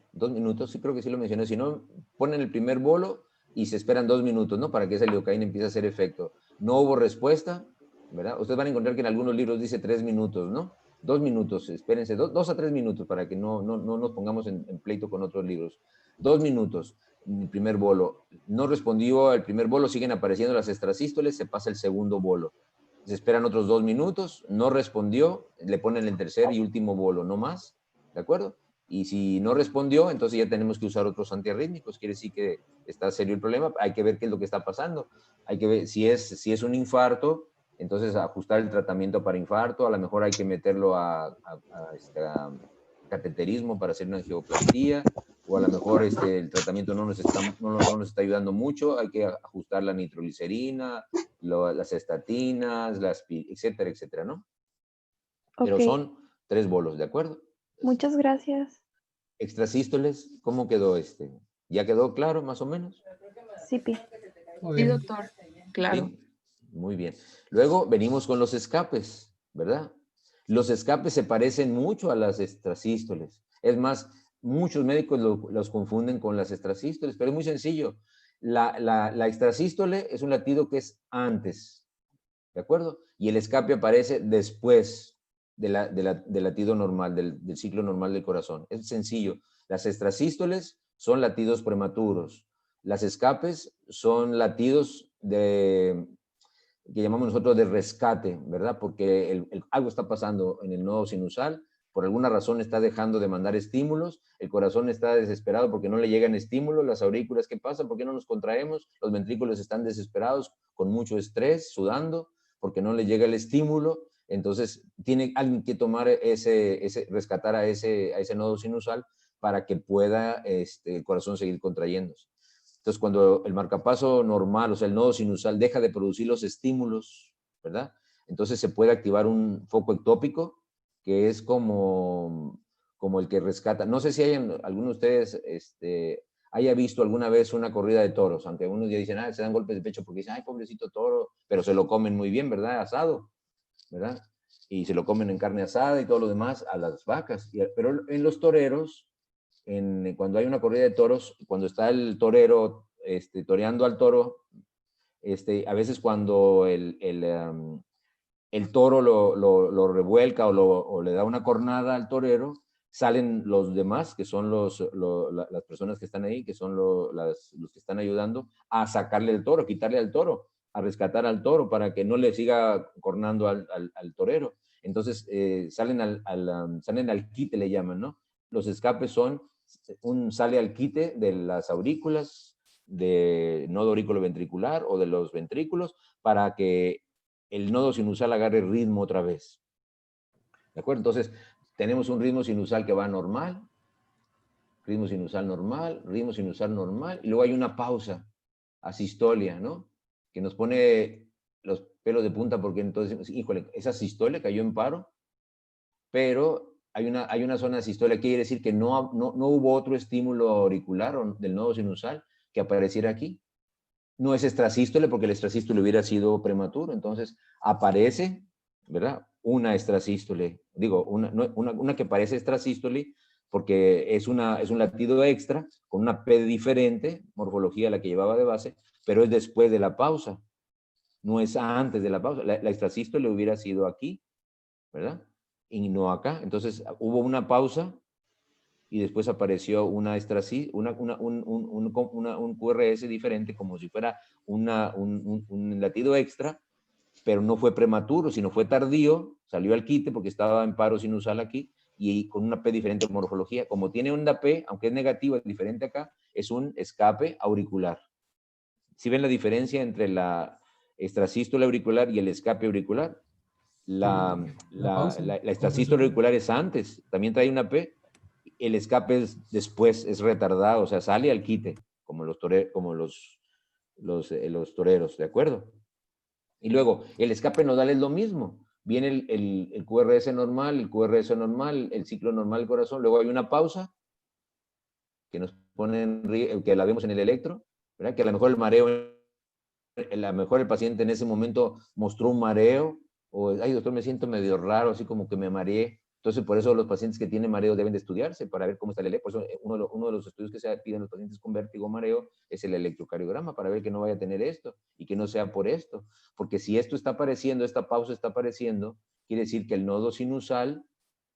sí creo que sí lo mencioné. Si no, ponen el primer bolo y se esperan 2 minutos, ¿no? Para que esa lidocaína empiece a hacer efecto. No hubo respuesta, ¿verdad? Ustedes van a encontrar que en algunos libros dice 3 minutos, ¿no? 2 minutos, espérense, 2 a 3 minutos para que no nos pongamos en pleito con otros libros. 2 minutos, el primer bolo. No respondió al primer bolo, siguen apareciendo las extrasístoles, se pasa el segundo bolo. Se esperan otros 2 minutos, no respondió, le ponen el tercer y último bolo, no más, ¿de acuerdo? Y si no respondió, entonces ya tenemos que usar otros antiarrítmicos. Quiere decir que está serio el problema. Hay que ver qué es lo que está pasando. Hay que ver si es un infarto, entonces ajustar el tratamiento para infarto. A lo mejor hay que meterlo a cateterismo para hacer una angioplastía. O a lo mejor el tratamiento no nos está ayudando mucho. Hay que ajustar la nitroglicerina, las estatinas, etcétera, etcétera, ¿no? Pero son 3 bolos, ¿de acuerdo? Muchas gracias. Extrasístoles, ¿cómo quedó ¿Ya quedó claro más o menos? Sí, Pi. Sí, doctor, claro. ¿Sí? Muy bien. Luego venimos con los escapes, ¿verdad? Los escapes se parecen mucho a las extrasístoles. Es más, muchos médicos los confunden con las extrasístoles, pero es muy sencillo. La extrasístole es un latido que es antes, ¿de acuerdo? Y el escape aparece después del latido normal, del ciclo normal del corazón. Es sencillo. Las extrasístoles son latidos prematuros. Las escapes son latidos que llamamos nosotros de rescate, ¿verdad? Porque algo está pasando en el nodo sinusal, por alguna razón está dejando de mandar estímulos, el corazón está desesperado porque no le llegan estímulos, las aurículas, ¿qué pasa? ¿Por qué no nos contraemos? Los ventrículos están desesperados, con mucho estrés, sudando, porque no le llega el estímulo. Entonces, tiene alguien que tomar rescatar a ese nodo sinusal para que pueda el corazón seguir contrayéndose. Entonces, cuando el marcapaso normal, o sea, el nodo sinusal, deja de producir los estímulos, ¿verdad? Entonces se puede activar un foco ectópico, que es como el que rescata. No sé si alguno de ustedes haya visto alguna vez una corrida de toros, aunque algunos ya dicen, se dan golpes de pecho porque dicen, ay, pobrecito toro, pero se lo comen muy bien, ¿verdad? Asado, ¿verdad? Y se lo comen en carne asada y todo lo demás a las vacas. Pero en los toreros, cuando hay una corrida de toros, cuando está el torero toreando al toro, a veces cuando el toro lo revuelca o le da una cornada al torero, salen los demás, que son las personas que están ahí, que son los que están ayudando a sacarle el toro, quitarle al toro, a rescatar al toro para que no le siga cornando al torero. Entonces salen al quite, le llaman, ¿no? Los escapes son sale al quite de las aurículas, de nodo aurículo ventricular o de los ventrículos, para que el nodo sinusal agarre ritmo otra vez. ¿De acuerdo? Entonces, tenemos un ritmo sinusal que va normal, ritmo sinusal normal, y luego hay una pausa, asistolia, ¿no? Que nos pone los pelos de punta porque entonces, híjole, esa asistolia cayó en paro, pero hay una zona de asistolia, quiere decir que no hubo otro estímulo auricular o del nodo sinusal que apareciera aquí. No es extrasístole porque el extrasístole hubiera sido prematuro, entonces aparece, ¿verdad? Una extrasístole, digo, una que parece extrasístole porque es un latido extra con una P diferente, morfología a la que llevaba de base, pero es después de la pausa, no es antes de la pausa. La extrasístole hubiera sido aquí, ¿verdad? Y no acá. Entonces hubo una pausa y después apareció un QRS diferente, como si fuera un latido extra, pero no fue prematuro, sino fue tardío, salió al quite porque estaba en paro sinusal aquí, y con una P diferente de morfología. Como tiene onda P, aunque es negativa, es diferente acá, es un escape auricular. ¿Sí ven la diferencia entre la extrasístole auricular y el escape auricular? La extrasístole auricular es antes, también trae una P, el escape es después, es retardado, o sea, sale al quite, como los toreros, ¿de acuerdo? Y luego, el escape nodal es lo mismo. Viene el QRS normal, el ciclo normal del corazón, luego hay una pausa, que nos ponen, que la vemos en el electro, ¿verdad? Que a lo mejor el mareo, a lo mejor el paciente en ese momento mostró un mareo, o, ay doctor, me siento medio raro, así como que me mareé. Entonces, por eso los pacientes que tienen mareo deben de estudiarse para ver cómo está el electro. Por eso uno de los estudios que se piden a los pacientes con vértigo o mareo es el electrocardiograma, para ver que no vaya a tener esto y que no sea por esto. Porque si esto está apareciendo, esta pausa está apareciendo, quiere decir que el nodo sinusal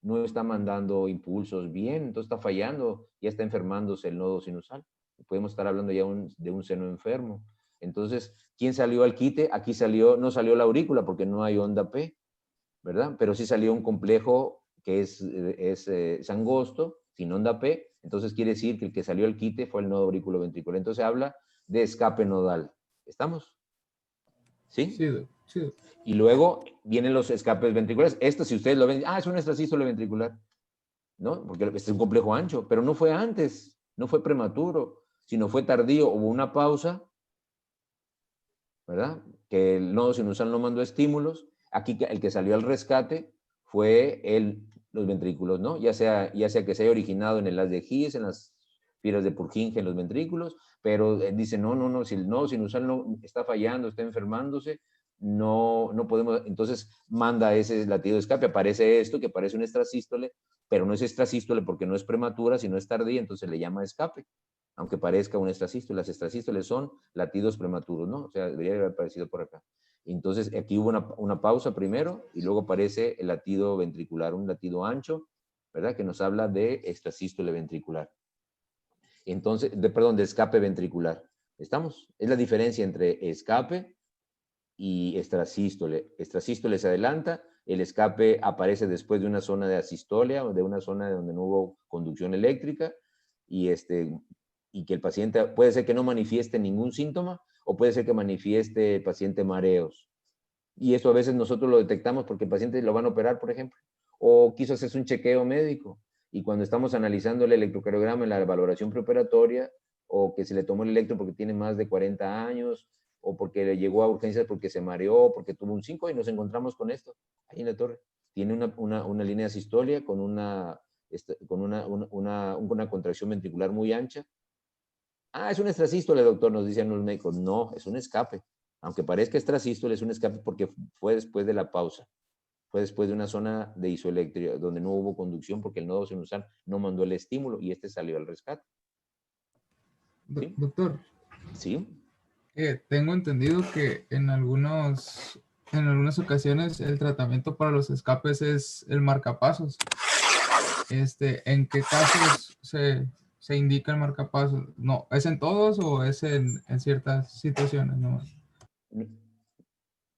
no está mandando impulsos bien, entonces está fallando, ya está enfermándose el nodo sinusal. Podemos estar hablando ya de un seno enfermo. Entonces, ¿quién salió al quite? Aquí no salió la aurícula porque no hay onda P, ¿verdad? Pero sí salió un complejo que es angosto, sin onda P, entonces quiere decir que el que salió al quite fue el nodo auriculoventricular. Entonces habla de escape nodal. ¿Estamos? ¿Sí? Sí, sí. Y luego vienen los escapes ventriculares. Esto, si ustedes lo ven, es una extrasístole ventricular, ¿no? Porque este es un complejo ancho, pero no fue antes, no fue prematuro, sino fue tardío. Hubo una pausa, ¿verdad? Que el nodo sinusal no mandó estímulos. Aquí el que salió al rescate fue los ventrículos, ¿no? Ya sea que se haya originado en el haz de His, en las fibras de Purkinje, en los ventrículos, pero dice, no, si el nodo sinusal no está fallando, está enfermándose, no podemos, entonces manda ese latido de escape, aparece esto, que parece un extrasístole, pero no es extrasístole porque no es prematura, sino es tardía, entonces le llama escape, aunque parezca una extrasístole. Las extrasístoles son latidos prematuros, ¿no? O sea, debería haber aparecido por acá. Entonces, aquí hubo una pausa primero y luego aparece el latido ventricular, un latido ancho, ¿verdad? Que nos habla de extrasístole ventricular. Entonces, de escape ventricular. ¿Estamos? Es la diferencia entre escape y extrasístole. Extrasístole se adelanta, el escape aparece después de una zona de asistolia o de una zona donde no hubo conducción eléctrica y que el paciente puede ser que no manifieste ningún síntoma o puede ser que manifieste el paciente mareos. Y eso a veces nosotros lo detectamos porque el paciente lo van a operar, por ejemplo, o quiso hacerse un chequeo médico y cuando estamos analizando el electrocardiograma en la valoración preoperatoria o que se le tomó el electro porque tiene más de 40 años o porque le llegó a urgencias porque se mareó, porque tuvo un 5 y nos encontramos con esto ahí en la torre. Tiene una línea de asistolia con una contracción ventricular muy ancha. Es un extrasístole, doctor, nos dicen los médicos. No, es un escape. Aunque parezca extrasístole, es un escape porque fue después de la pausa. Fue después de una zona de isoeléctrica donde no hubo conducción porque el nodo sinusal no mandó el estímulo y este salió al rescate. ¿Sí? Doctor. Sí. Tengo entendido que en algunas ocasiones el tratamiento para los escapes es el marcapasos. ¿En qué casos se indica el marcapasos? No, ¿es en todos o es en ciertas situaciones nomás?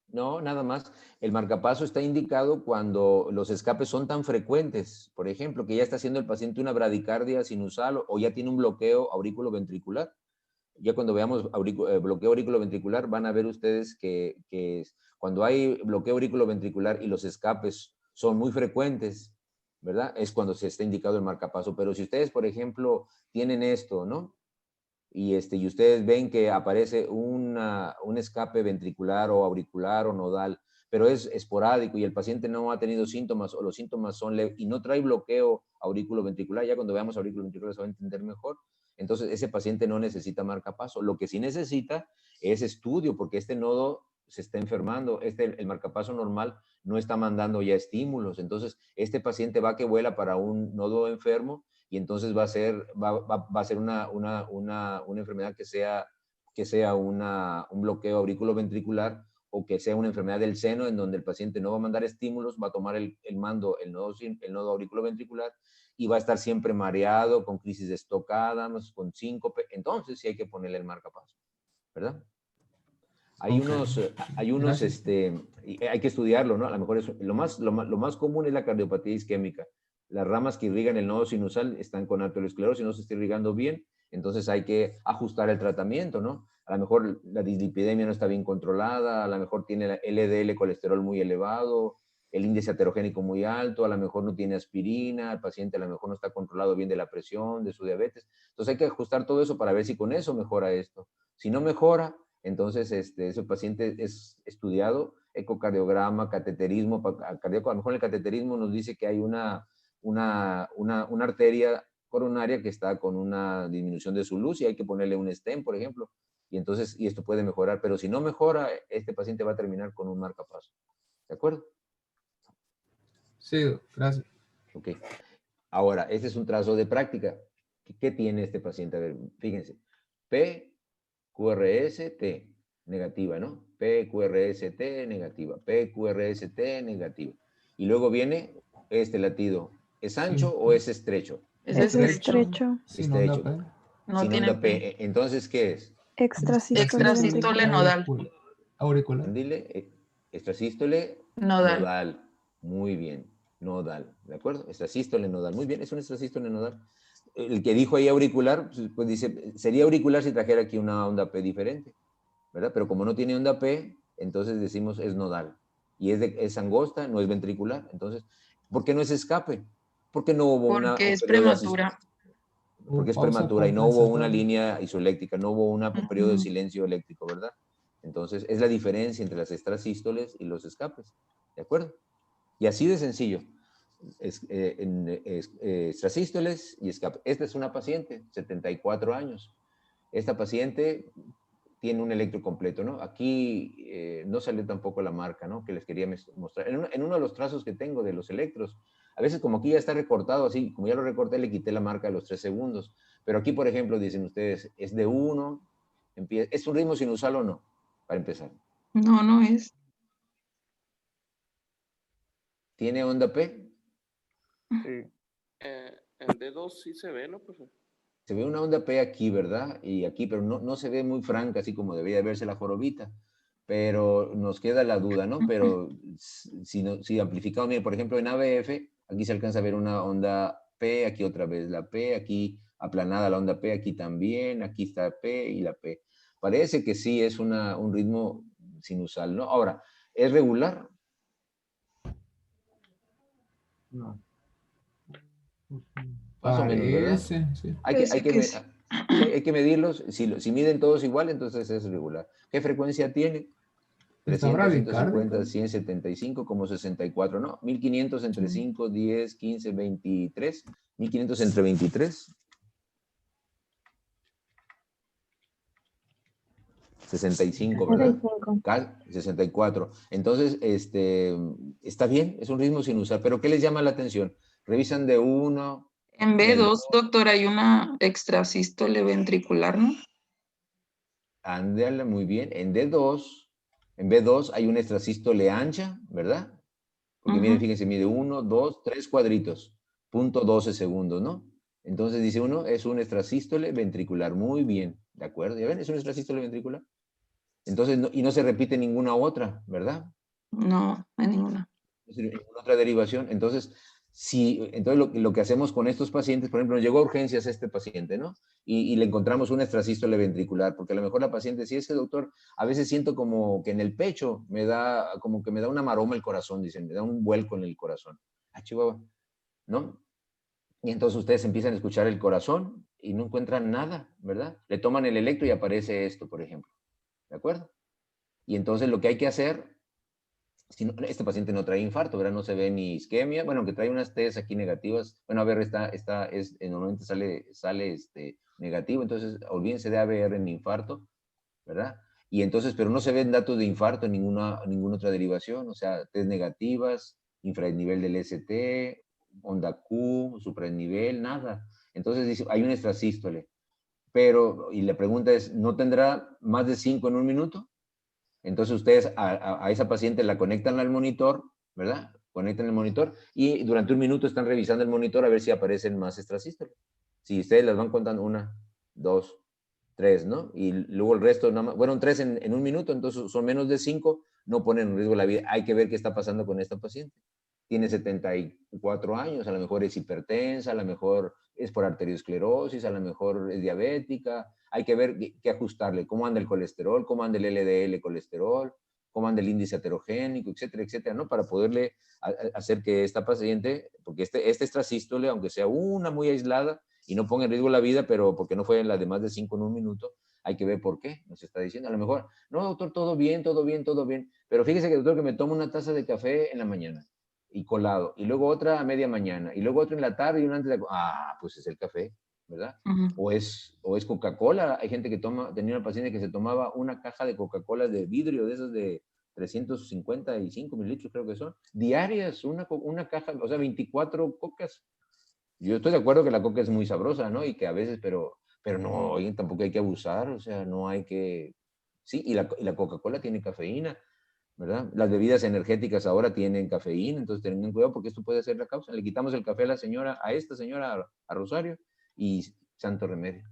No, nada más. El marcapaso está indicado cuando los escapes son tan frecuentes. Por ejemplo, que ya está haciendo el paciente una bradicardia sinusal o ya tiene un bloqueo auriculoventricular. Ya cuando veamos bloqueo auriculoventricular van a ver ustedes que cuando hay bloqueo auriculoventricular y los escapes son muy frecuentes, ¿verdad? Es cuando se está indicado el marcapaso. Pero si ustedes, por ejemplo, tienen esto, ¿no? Y ustedes ven que aparece un escape ventricular o auricular o nodal, pero es esporádico y el paciente no ha tenido síntomas o los síntomas son leves y no trae bloqueo aurículo-ventricular, ya cuando veamos aurículo-ventricular se va a entender mejor. Entonces, ese paciente no necesita marcapaso. Lo que sí necesita es estudio, porque este nodo se está enfermando. El marcapaso normal no está mandando ya estímulos. Entonces, este paciente va que vuela para un nodo enfermo y entonces va a ser una enfermedad que sea un bloqueo aurículo-ventricular o que sea una enfermedad del seno en donde el paciente no va a mandar estímulos, va a tomar el mando, el nodo aurículo-ventricular y va a estar siempre mareado, con crisis de Stokes-Adams, con síncope. Entonces sí hay que ponerle el marcapaso, ¿verdad? Hay unos, hay que estudiarlo, ¿no? A lo mejor lo más común es la cardiopatía isquémica. Las ramas que irrigan el nodo sinusal están con arteriosclerosis, no se está irrigando bien, entonces hay que ajustar el tratamiento, ¿no? A lo mejor la dislipidemia no está bien controlada, a lo mejor tiene el LDL colesterol muy elevado, el índice aterogénico muy alto, a lo mejor no tiene aspirina, el paciente a lo mejor no está controlado bien de la presión, de su diabetes. Entonces hay que ajustar todo eso para ver si con eso mejora esto. Si no mejora, entonces ese paciente es estudiado, ecocardiograma, cateterismo cardíaco. A lo mejor el cateterismo nos dice que hay una arteria coronaria que está con una disminución de su luz y hay que ponerle un stent, por ejemplo. Y esto puede mejorar, pero si no mejora, este paciente va a terminar con un marcapaso. ¿De acuerdo? Sí, gracias. Ok. Ahora, este es un trazo de práctica. ¿Qué tiene este paciente? A ver, fíjense. PQRST negativa, ¿no? PQRST negativa. PQRST negativa. Y luego viene este latido. ¿Es ancho o es estrecho? Es Es estrecho. estrecho. Sin Estrecho. onda P. No Sin tiene onda P. Entonces, ¿qué es? Extrasístole Extrasístole ventricular. nodal. Auricular. Dile, extrasístole Nodal. nodal. Muy bien. Nodal. ¿De acuerdo? Extrasístole nodal. Muy bien, es un extrasístole nodal. El que dijo ahí auricular, pues dice, sería auricular si trajera aquí una onda P diferente, ¿verdad? Pero como no tiene onda P, entonces decimos es nodal. Y es angosta, no es ventricular. Entonces, ¿por qué no es escape? Porque no hubo un Porque es periodo de prematura. porque es Pausa prematura y no hubo una compensatoria. línea isoeléctrica, no hubo un periodo de Ujú. silencio eléctrico, ¿verdad? Entonces, es la diferencia entre las extrasístoles y los escapes, ¿de acuerdo? Y así de sencillo, extrasístoles y escape. Esta es una paciente, 74 años. Esta paciente tiene un electro completo, ¿no? Aquí no salió tampoco la marca, ¿no? Que les quería mostrar. En uno de los trazos que tengo de los electros, a veces como aquí ya está recortado, así, como ya lo recorté, le quité la marca de los 3 segundos. Pero aquí, por ejemplo, dicen ustedes, es de 1, ¿es un ritmo sinusal o no? Para empezar. No, no es. ¿Tiene onda P? Sí. En D2 sí se ve, ¿no, profesor? Se ve una onda P aquí, ¿verdad? Y aquí, pero no se ve muy franca, así como debería verse la jorobita. Pero nos queda la duda, ¿no? Pero si amplificamos, bien, por ejemplo, en ABF, aquí se alcanza a ver una onda P, aquí otra vez la P, aquí aplanada la onda P, aquí también, aquí está P y la P. Parece que sí es un ritmo sinusal, ¿no? Ahora, ¿es regular? No. Más o menos, ¿verdad? Parece, sí. Hay que, Que sí. hay que medirlos. Si miden todos igual, entonces es regular. ¿Qué frecuencia tiene? Está 300, bradicárdico. 150, 175, como 64, ¿no? 1500 entre 5, 10, 15, 23. 1500 entre 23. 65, ¿verdad? 65. 64. Entonces, está bien, es un ritmo sinusal, pero ¿qué les llama la atención? Revisan de 1. En B2, doctor, hay una extrasístole ventricular, ¿no? Ándale, muy bien. En B2 hay una extrasístole ancha, ¿verdad? Porque miren, fíjense, mide 1, 2, 3 cuadritos, .12 segundos, ¿no? Entonces dice uno, es un extrasístole ventricular. Muy bien, ¿de acuerdo? ¿Ya ven? Es un extrasístole ventricular. Entonces, no se repite ninguna otra, ¿verdad? No, no hay ninguna. Es decir, ninguna otra derivación. Entonces, entonces lo que hacemos con estos pacientes, por ejemplo, nos llegó a urgencias este paciente, ¿no? Y le encontramos una extrasístole ventricular, porque a lo mejor la paciente, sí, es que doctor, a veces siento como que en el pecho como que me da una maroma el corazón, dicen, me da un vuelco en el corazón. Ah, chihuahua. ¿no? Y entonces ustedes empiezan a escuchar el corazón y no encuentran nada, ¿verdad? Le toman el electro y aparece esto, por ejemplo, ¿de acuerdo? Y entonces lo que hay que hacer, si no, este paciente no trae infarto, ¿verdad? No se ve ni isquemia, bueno, que trae unas T's aquí negativas, bueno, a ver, normalmente sale negativo, entonces olvídense de ABR en infarto, ¿verdad? Y entonces, pero no se ven datos de infarto en ninguna otra derivación, o sea, T's negativas, infranivel del ST, onda Q, supranivel, nada. Entonces dice, hay un extrasístole, pero, y la pregunta es, ¿no tendrá más de 5 en un minuto? Entonces ustedes a esa paciente la conectan al monitor, ¿verdad? Conectan el monitor y durante un minuto están revisando el monitor a ver si aparecen más extrasístoles. Si ustedes las van contando 1, 2, 3, ¿no? Y luego el resto, nada más, bueno, 3 en un minuto, entonces son menos de 5, no ponen en riesgo la vida. Hay que ver qué está pasando con esta paciente. Tiene 74 años, a lo mejor es hipertensa, a lo mejor es por arteriosclerosis, a lo mejor es diabética. Hay que ver qué ajustarle, cómo anda el colesterol, cómo anda el LDL colesterol, cómo anda el índice heterogénico, etcétera, etcétera, ¿no? Para poderle hacer que esta paciente, porque este extrasístole, aunque sea una muy aislada y no ponga en riesgo la vida, pero porque no fue la de más de 5 en un minuto, hay que ver por qué, nos está diciendo. A lo mejor, no, doctor, todo bien, todo bien, todo bien, pero fíjese que, doctor, que me tomo una taza de café en la mañana y colado, y luego otra a media mañana, y luego otra en la tarde y una antes de... pues es el café, ¿verdad? O es Coca-Cola. Hay gente que tenía una paciente que se tomaba una caja de Coca-Cola de vidrio, de esas de 355 mililitros, creo que son, diarias, una caja, o sea, 24 cocas. Yo estoy de acuerdo que la coca es muy sabrosa, ¿no? Y que a veces, pero no, oye, tampoco hay que abusar, o sea, no hay que... Sí, y la Coca-Cola tiene cafeína, ¿verdad? Las bebidas energéticas ahora tienen cafeína, entonces tengan cuidado porque esto puede ser la causa. Le quitamos el café a esta señora, a Rosario, y santo remedio.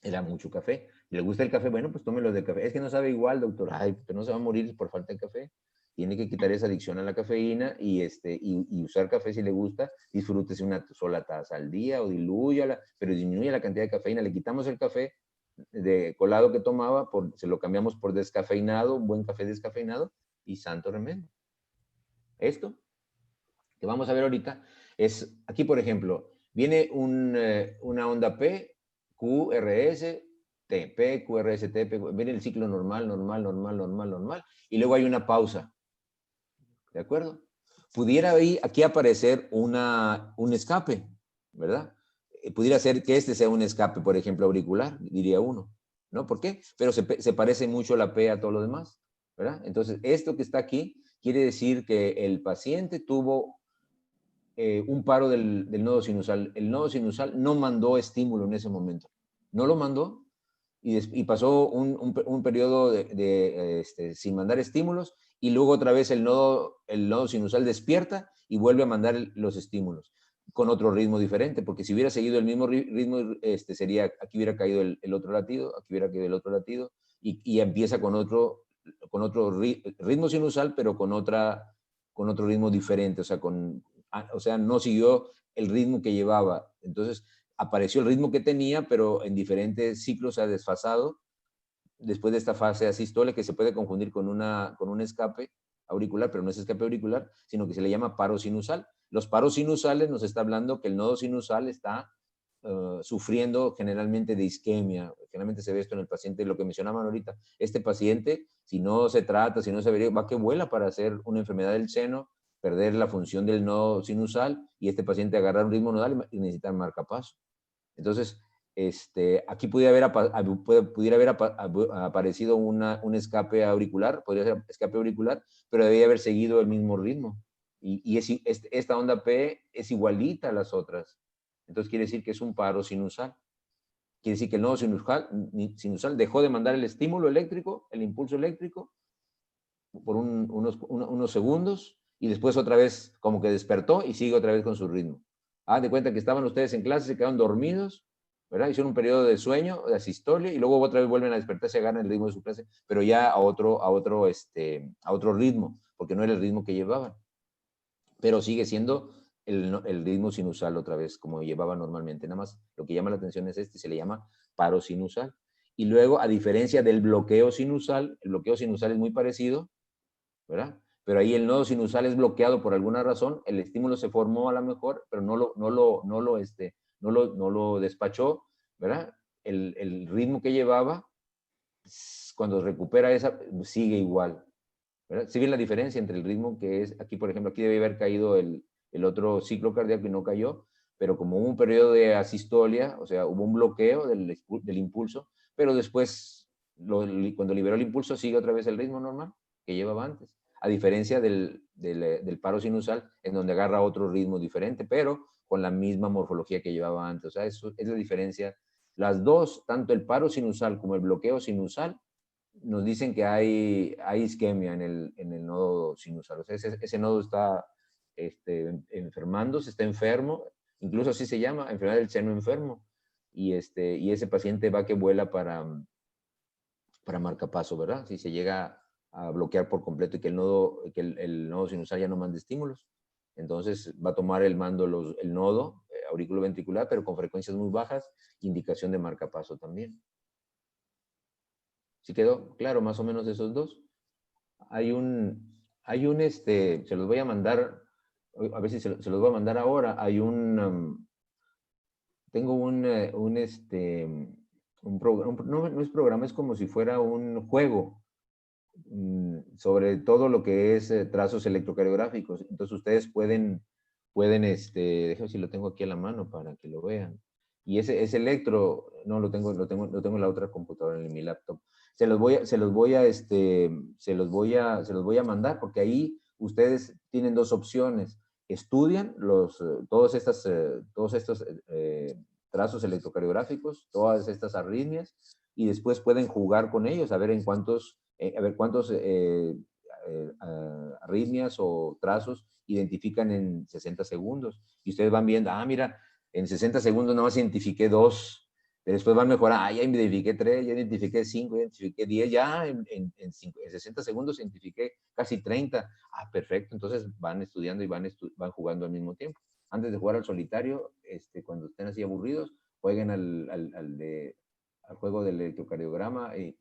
Era mucho café. ¿Le gusta el café? Bueno, pues tómelo de café. Es que no sabe igual, doctor. Ay, pero no se va a morir por falta de café. Tiene que quitar esa adicción a la cafeína y usar café si le gusta. Disfrútese una sola taza al día o dilúyala, pero disminuye la cantidad de cafeína. Le quitamos el café de colado que tomaba, se lo cambiamos por descafeinado, un buen café descafeinado y santo remedio. Esto que vamos a ver ahorita es, aquí por ejemplo, viene una onda P, QRS, T, P, QRS, T, P, viene el ciclo normal, normal, normal, normal, normal, y luego hay una pausa. ¿De acuerdo? Pudiera aquí aparecer un escape, ¿verdad? Pudiera ser que este sea un escape, por ejemplo, auricular, diría uno, ¿no? ¿Por qué? Pero se parece mucho la P a todo lo demás, ¿verdad? Entonces, esto que está aquí quiere decir que el paciente tuvo un paro del nodo sinusal. El nodo sinusal no mandó estímulo en ese momento. No lo mandó y pasó un periodo sin mandar estímulos y luego otra vez el nodo sinusal despierta y vuelve a mandar los estímulos con otro ritmo diferente, porque si hubiera seguido el mismo ritmo, sería, aquí hubiera caído el otro latido, aquí hubiera caído el otro latido y empieza con otro ritmo sinusal, pero con otro ritmo diferente, o sea, no siguió el ritmo que llevaba. Entonces, apareció el ritmo que tenía, pero en diferentes ciclos se ha desfasado después de esta fase asístole que se puede confundir con un escape auricular, pero no es escape auricular, sino que se le llama paro sinusal. Los paros sinusales nos está hablando que el nodo sinusal está sufriendo generalmente de isquemia. Generalmente se ve esto en el paciente, lo que mencionaban ahorita. Este paciente, si no se trata, si no se averigua, va que vuela para hacer una enfermedad del seno, perder la función del nodo sinusal y este paciente agarrar un ritmo nodal y necesitar marcapaso. Entonces, aquí pudiera haber aparecido un escape auricular, podría ser escape auricular, pero debería haber seguido el mismo ritmo. Y esta onda P es igualita a las otras. Entonces quiere decir que es un paro sinusal. Quiere decir que el nodo sinusal dejó de mandar el estímulo eléctrico, el impulso eléctrico, por unos segundos, y después otra vez como que despertó y sigue otra vez con su ritmo. De cuenta que estaban ustedes en clase, se quedaron dormidos, ¿verdad? Hicieron un periodo de sueño, de asistolia, y luego otra vez vuelven a despertar, se agarran el ritmo de su clase, pero ya a otro ritmo, porque no era el ritmo que llevaban. Pero sigue siendo el ritmo sinusal otra vez, como llevaba normalmente. Nada más lo que llama la atención es se le llama paro sinusal. Y luego, a diferencia del bloqueo sinusal, el bloqueo sinusal es muy parecido, ¿verdad? pero ahí el nodo sinusal es bloqueado por alguna razón, el estímulo se formó a lo mejor, pero no lo despachó, ¿verdad? El ritmo que llevaba, cuando recupera esa, sigue igual, ¿verdad? ¿Sí ven la diferencia entre el ritmo que es, aquí por ejemplo, aquí debe haber caído el otro ciclo cardíaco y no cayó, pero como hubo un periodo de asistolia, o sea, hubo un bloqueo del impulso, pero después, cuando liberó el impulso, sigue otra vez el ritmo normal que llevaba antes, a diferencia del paro sinusal, en donde agarra otro ritmo diferente, pero con la misma morfología que llevaba antes. O sea, eso es la diferencia. Las dos, tanto el paro sinusal como el bloqueo sinusal, nos dicen que hay isquemia en el nodo sinusal. O sea, ese nodo está enfermándose, está enfermo, incluso así se llama, enfermedad del seno enfermo. Y ese paciente va que vuela para marcapaso, ¿verdad? Si se llega a bloquear por completo y que el nodo sinusal ya no mande estímulos. Entonces va a tomar el mando el nodo auriculoventricular, pero con frecuencias muy bajas, indicación de marcapaso también. ¿Sí quedó claro más o menos esos dos? Se los voy a mandar, a ver si se los voy a mandar ahora. Tengo no es programa, es como si fuera un juego sobre todo lo que es trazos electrocardiográficos. Entonces ustedes pueden déjenme ver si lo tengo aquí a la mano para que lo vean. Y ese electro, no lo tengo en la otra computadora, en mi laptop. Se los voy a mandar porque ahí ustedes tienen dos opciones. Estudian todos estos trazos electrocardiográficos, todas estas arritmias, y después pueden jugar con ellos a ver cuántos arritmias o trazos identifican en 60 segundos. Y ustedes van viendo, mira, en 60 segundos nada más identifiqué 2, después van mejorando, ya identifiqué 3, ya identifiqué 5, ya identifiqué 10, ya en 60 segundos identifiqué casi 30. Perfecto, entonces van estudiando y van jugando al mismo tiempo. Antes de jugar al solitario, cuando estén así aburridos, jueguen al juego del electrocardiograma y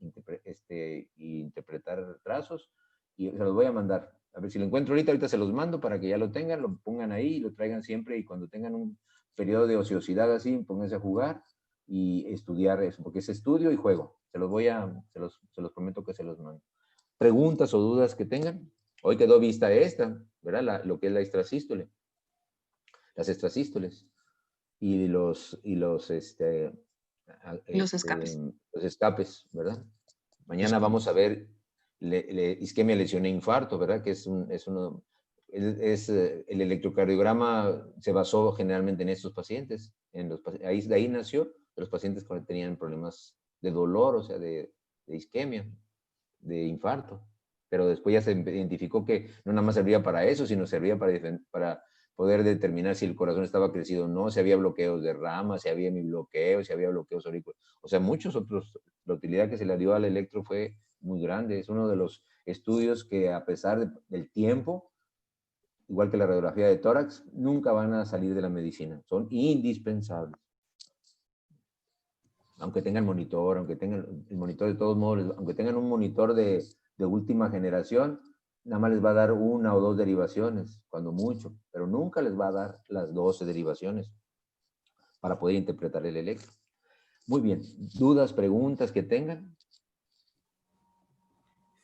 interpretar trazos, y se los voy a mandar. A ver si lo encuentro ahorita se los mando para que ya lo tengan, lo pongan ahí y lo traigan siempre, y cuando tengan un periodo de ociosidad así, pónganse a jugar y estudiar eso, porque es estudio y juego. Se los prometo que se los mando. ¿Preguntas o dudas que tengan? Hoy quedó vista esta, ¿verdad? Lo que es la extrasístole, las extrasístoles y los escapes. Los escapes, ¿verdad? Mañana vamos a ver isquemia, lesión e infarto, ¿verdad? Que el electrocardiograma se basó generalmente en estos pacientes. De ahí nació, los pacientes que tenían problemas de dolor, o sea, de isquemia, de infarto. Pero después ya se identificó que no nada más servía para eso, sino servía para poder determinar si el corazón estaba crecido o no, si había bloqueos de ramas, si había hemibloqueos, si había bloqueos auriculares. O sea, muchos otros. La utilidad que se le dio al electro fue muy grande. Es uno de los estudios que, a pesar del tiempo, igual que la radiografía de tórax, nunca van a salir de la medicina. Son indispensables. Aunque tengan monitor, aunque tengan el monitor de todos modos, aunque tengan un monitor de última generación, nada más les va a dar 1 o 2 derivaciones, cuando mucho, pero nunca les va a dar las 12 derivaciones para poder interpretar el electro. Muy bien. ¿Dudas, preguntas que tengan?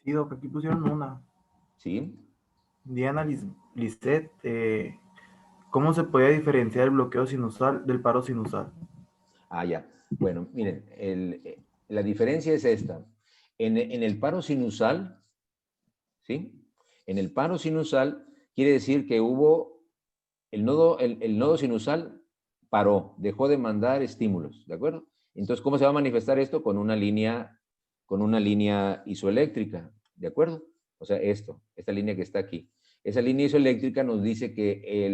Sí, Doc, aquí pusieron una. Sí. Diana Lisset, ¿cómo se puede diferenciar el bloqueo sinusal del paro sinusal? Ya. Bueno, miren, la diferencia es esta. En el paro sinusal, ¿sí? En el paro sinusal quiere decir que hubo el nodo sinusal paró, dejó de mandar estímulos, ¿de acuerdo? Entonces, ¿cómo se va a manifestar esto? Con una línea isoeléctrica, ¿de acuerdo? O sea, esta línea que está aquí. Esa línea isoeléctrica nos dice que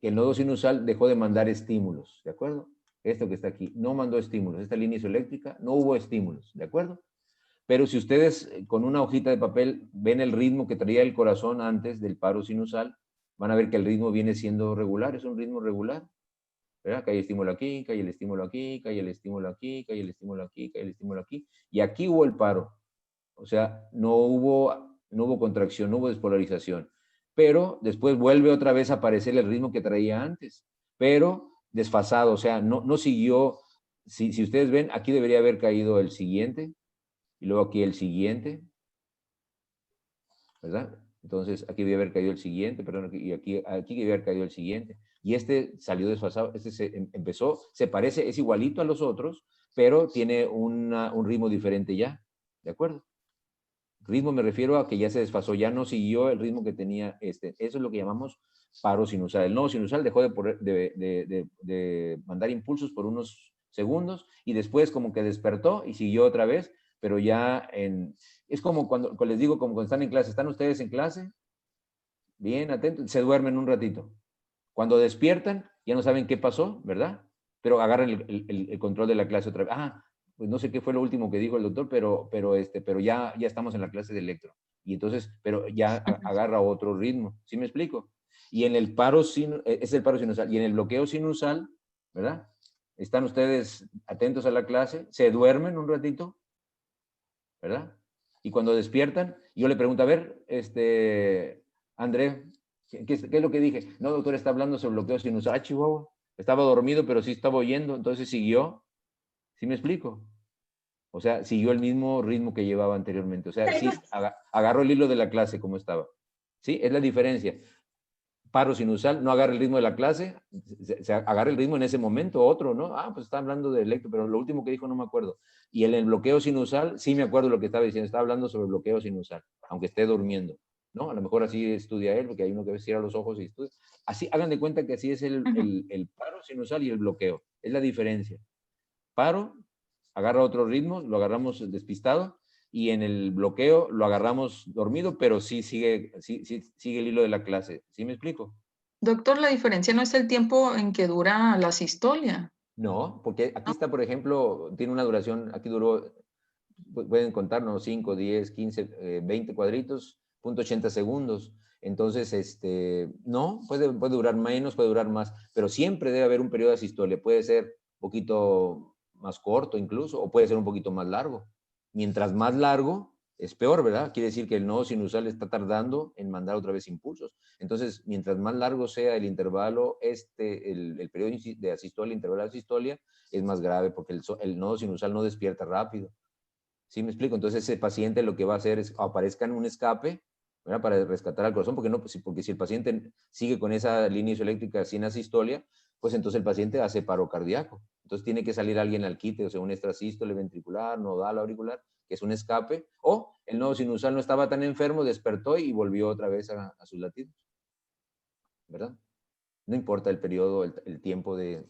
el nodo sinusal dejó de mandar estímulos, ¿de acuerdo? Esto que está aquí, no mandó estímulos. Esta línea isoeléctrica, no hubo estímulos, ¿de acuerdo? Pero si ustedes con una hojita de papel ven el ritmo que traía el corazón antes del paro sinusal, van a ver que el ritmo viene siendo regular, es un ritmo regular, ¿verdad? Cae el estímulo aquí, cae el estímulo aquí, cae el estímulo aquí, cae el estímulo aquí, cae el estímulo aquí, y aquí hubo el paro. O sea, no hubo contracción, no hubo despolarización. Pero después vuelve otra vez a aparecer el ritmo que traía antes, pero desfasado, o sea, no siguió. Si ustedes ven, aquí debería haber caído el siguiente, y luego aquí el siguiente, ¿verdad? Entonces, aquí debe haber caído el siguiente, perdón, y aquí debe haber caído el siguiente. Y este salió desfasado, empezó, se parece, es igualito a los otros, pero tiene un ritmo diferente ya, ¿de acuerdo? Ritmo me refiero a que ya se desfasó, ya no siguió el ritmo que tenía este. Eso es lo que llamamos paro sinusal. El nodo sinusal dejó de mandar impulsos por unos segundos y después como que despertó y siguió otra vez, pero ya es como cuando les digo, como cuando están en clase. ¿Están ustedes en clase? Bien, atentos, se duermen un ratito. Cuando despiertan, ya no saben qué pasó, ¿verdad? Pero agarran el control de la clase otra vez. Pues no sé qué fue lo último que dijo el doctor, pero ya estamos en la clase de electro. Y entonces, pero ya agarra otro ritmo. ¿Sí me explico? Y en el paro, es el paro sinusal. Y en el bloqueo sinusal, ¿verdad? Están ustedes atentos a la clase, se duermen un ratito, ¿verdad? Y cuando despiertan, yo le pregunto, a ver, André, ¿qué es lo que dije? No, doctor, está hablando sobre bloqueo sinusal. Ah, Chihuahua. Estaba dormido, pero sí estaba oyendo, entonces siguió. ¿Sí me explico? O sea, siguió el mismo ritmo que llevaba anteriormente. O sea, sí, agarró el hilo de la clase como estaba. ¿Sí? Es la diferencia. Paro sinusal, no agarra el ritmo de la clase, se agarra el ritmo en ese momento, otro, ¿no? Pues está hablando de electro, pero lo último que dijo no me acuerdo. Y en el bloqueo sinusal, sí me acuerdo lo que estaba diciendo, estaba hablando sobre el bloqueo sinusal, aunque esté durmiendo, ¿no? A lo mejor así estudia él, porque hay uno que cierra los ojos y estudia. Así, hagan de cuenta que así es el paro sinusal y el bloqueo, es la diferencia. Paro, agarra otro ritmo, lo agarramos despistado, y en el bloqueo lo agarramos dormido, pero sí sigue el hilo de la clase. ¿Sí me explico? Doctor, la diferencia no es el tiempo en que dura la sistolia. No, porque aquí está, por ejemplo, tiene una duración, aquí duró, pueden contarnos 5, 10, 15, 20 cuadritos, .80 segundos. Entonces, no, puede durar menos, puede durar más, pero siempre debe haber un periodo de asistolia. Puede ser un poquito más corto incluso, o puede ser un poquito más largo. Mientras más largo, es peor, ¿verdad? Quiere decir que el nodo sinusal está tardando en mandar otra vez impulsos. Entonces, mientras más largo sea el intervalo, el periodo de asistolia, el intervalo de asistolia, es más grave porque el nodo sinusal no despierta rápido. ¿Sí me explico? Entonces ese paciente lo que va a hacer es aparezca en un escape, ¿verdad? Para rescatar al corazón, porque si el paciente sigue con esa línea isoeléctrica sin asistolia, pues entonces el paciente hace paro cardíaco. Entonces tiene que salir alguien al quite, o sea, un extrasístole ventricular, nodal, auricular, que es un escape, o el nodo sinusal no estaba tan enfermo, despertó y volvió otra vez a sus latidos, ¿verdad? No importa el periodo, el tiempo de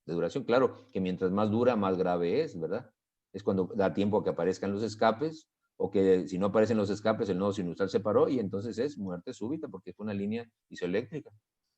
duración. Claro que mientras más dura, más grave es, ¿verdad? Es cuando da tiempo a que aparezcan los escapes, o que si no aparecen los escapes, el nodo sinusal se paró y entonces es muerte súbita porque fue una línea isoeléctrica.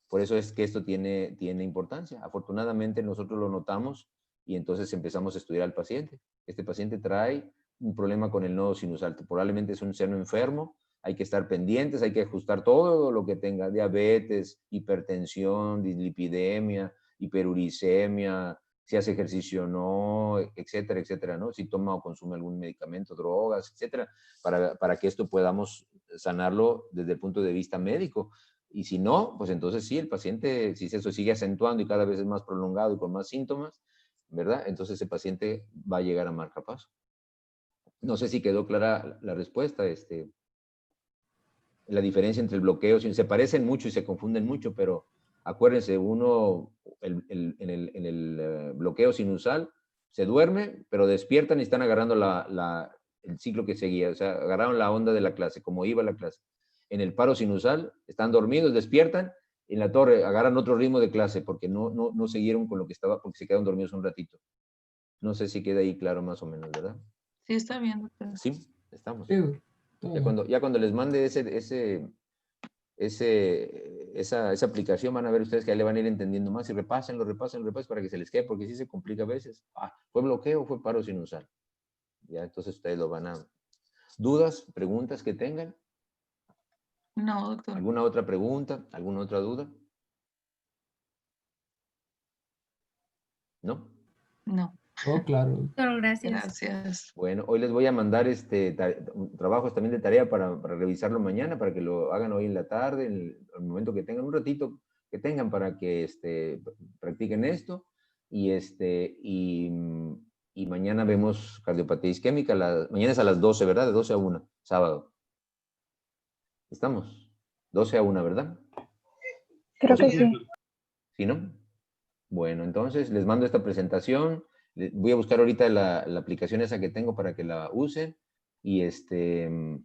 Por eso es que esto tiene importancia. Afortunadamente nosotros lo notamos y entonces empezamos a estudiar al paciente. Este paciente trae un problema con el nodo sinusal. Probablemente es un seno enfermo. Hay que estar pendientes, hay que ajustar todo lo que tenga: diabetes, hipertensión, dislipidemia, hiperuricemia, si hace ejercicio o no, etcétera, etcétera, ¿no? Si toma o consume algún medicamento, drogas, etcétera, para que esto podamos sanarlo desde el punto de vista médico. Y si no, pues entonces sí, el paciente, si eso sigue acentuando y cada vez es más prolongado y con más síntomas, ¿verdad? Entonces ese paciente va a llegar a marcapaso. No sé si quedó clara la respuesta, la diferencia entre el bloqueo, se parecen mucho y se confunden mucho, pero acuérdense, uno, en el bloqueo sinusal, se duerme, pero despiertan y están agarrando el ciclo que seguía, o sea, agarraron la onda de la clase, como iba la clase. En el paro sinusal, están dormidos, despiertan, en la torre agarran otro ritmo de clase, porque no siguieron con lo que estaba, porque se quedaron dormidos un ratito. No sé si queda ahí claro más o menos, ¿verdad? Sí, está bien, doctor. Sí, estamos. Sí, todo bien. Ya cuando les mande esa aplicación, van a ver ustedes que ya le van a ir entendiendo más, y repásenlo para que se les quede, porque sí se complica a veces. ¿Fue bloqueo o fue paro sinusal? Ya, entonces ustedes lo van a... ¿Dudas, preguntas que tengan? No, doctor. ¿Alguna otra pregunta? ¿Alguna otra duda? ¿No? No. Oh, claro. Doctor, gracias. Gracias. Bueno, hoy les voy a mandar trabajos también de tarea para revisarlo mañana, para que lo hagan hoy en la tarde, en el momento que tengan, un ratito que tengan para que practiquen esto. Y mañana vemos cardiopatía isquémica. Mañana es a las 12, ¿verdad? De 12 a 1, sábado. ¿Estamos? 12 a 1, ¿verdad? Creo que sí. ¿Sí, no? Bueno, entonces les mando esta presentación. Voy a buscar ahorita la aplicación esa que tengo para que la usen y empiecen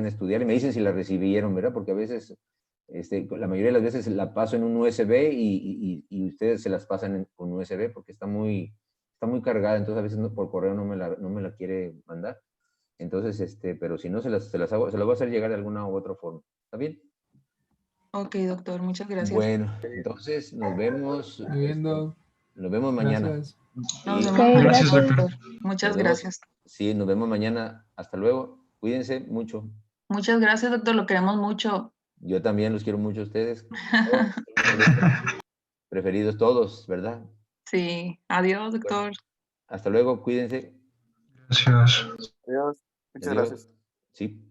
a estudiar y me dicen si la recibieron, ¿verdad? Porque a veces, la mayoría de las veces la paso en un USB y ustedes se las pasan con USB porque está muy cargada, entonces a veces por correo no me la quiere mandar. Entonces, pero si no, se las voy a hacer llegar de alguna u otra forma. ¿Está bien? Ok, doctor, muchas gracias. Bueno, entonces nos vemos. Muy bien, Doc. Nos vemos mañana. Gracias. Nos Sí. vemos Ok, mañana, gracias. doctor. Muchas Nos vemos. gracias. Sí, nos vemos mañana. Hasta luego. Cuídense mucho. Muchas gracias, doctor. Lo queremos mucho. Yo también los quiero mucho a ustedes. Preferidos todos, ¿verdad? Sí. Adiós, doctor. Hasta luego. Cuídense. Adiós. Muchas Adiós. gracias. Sí.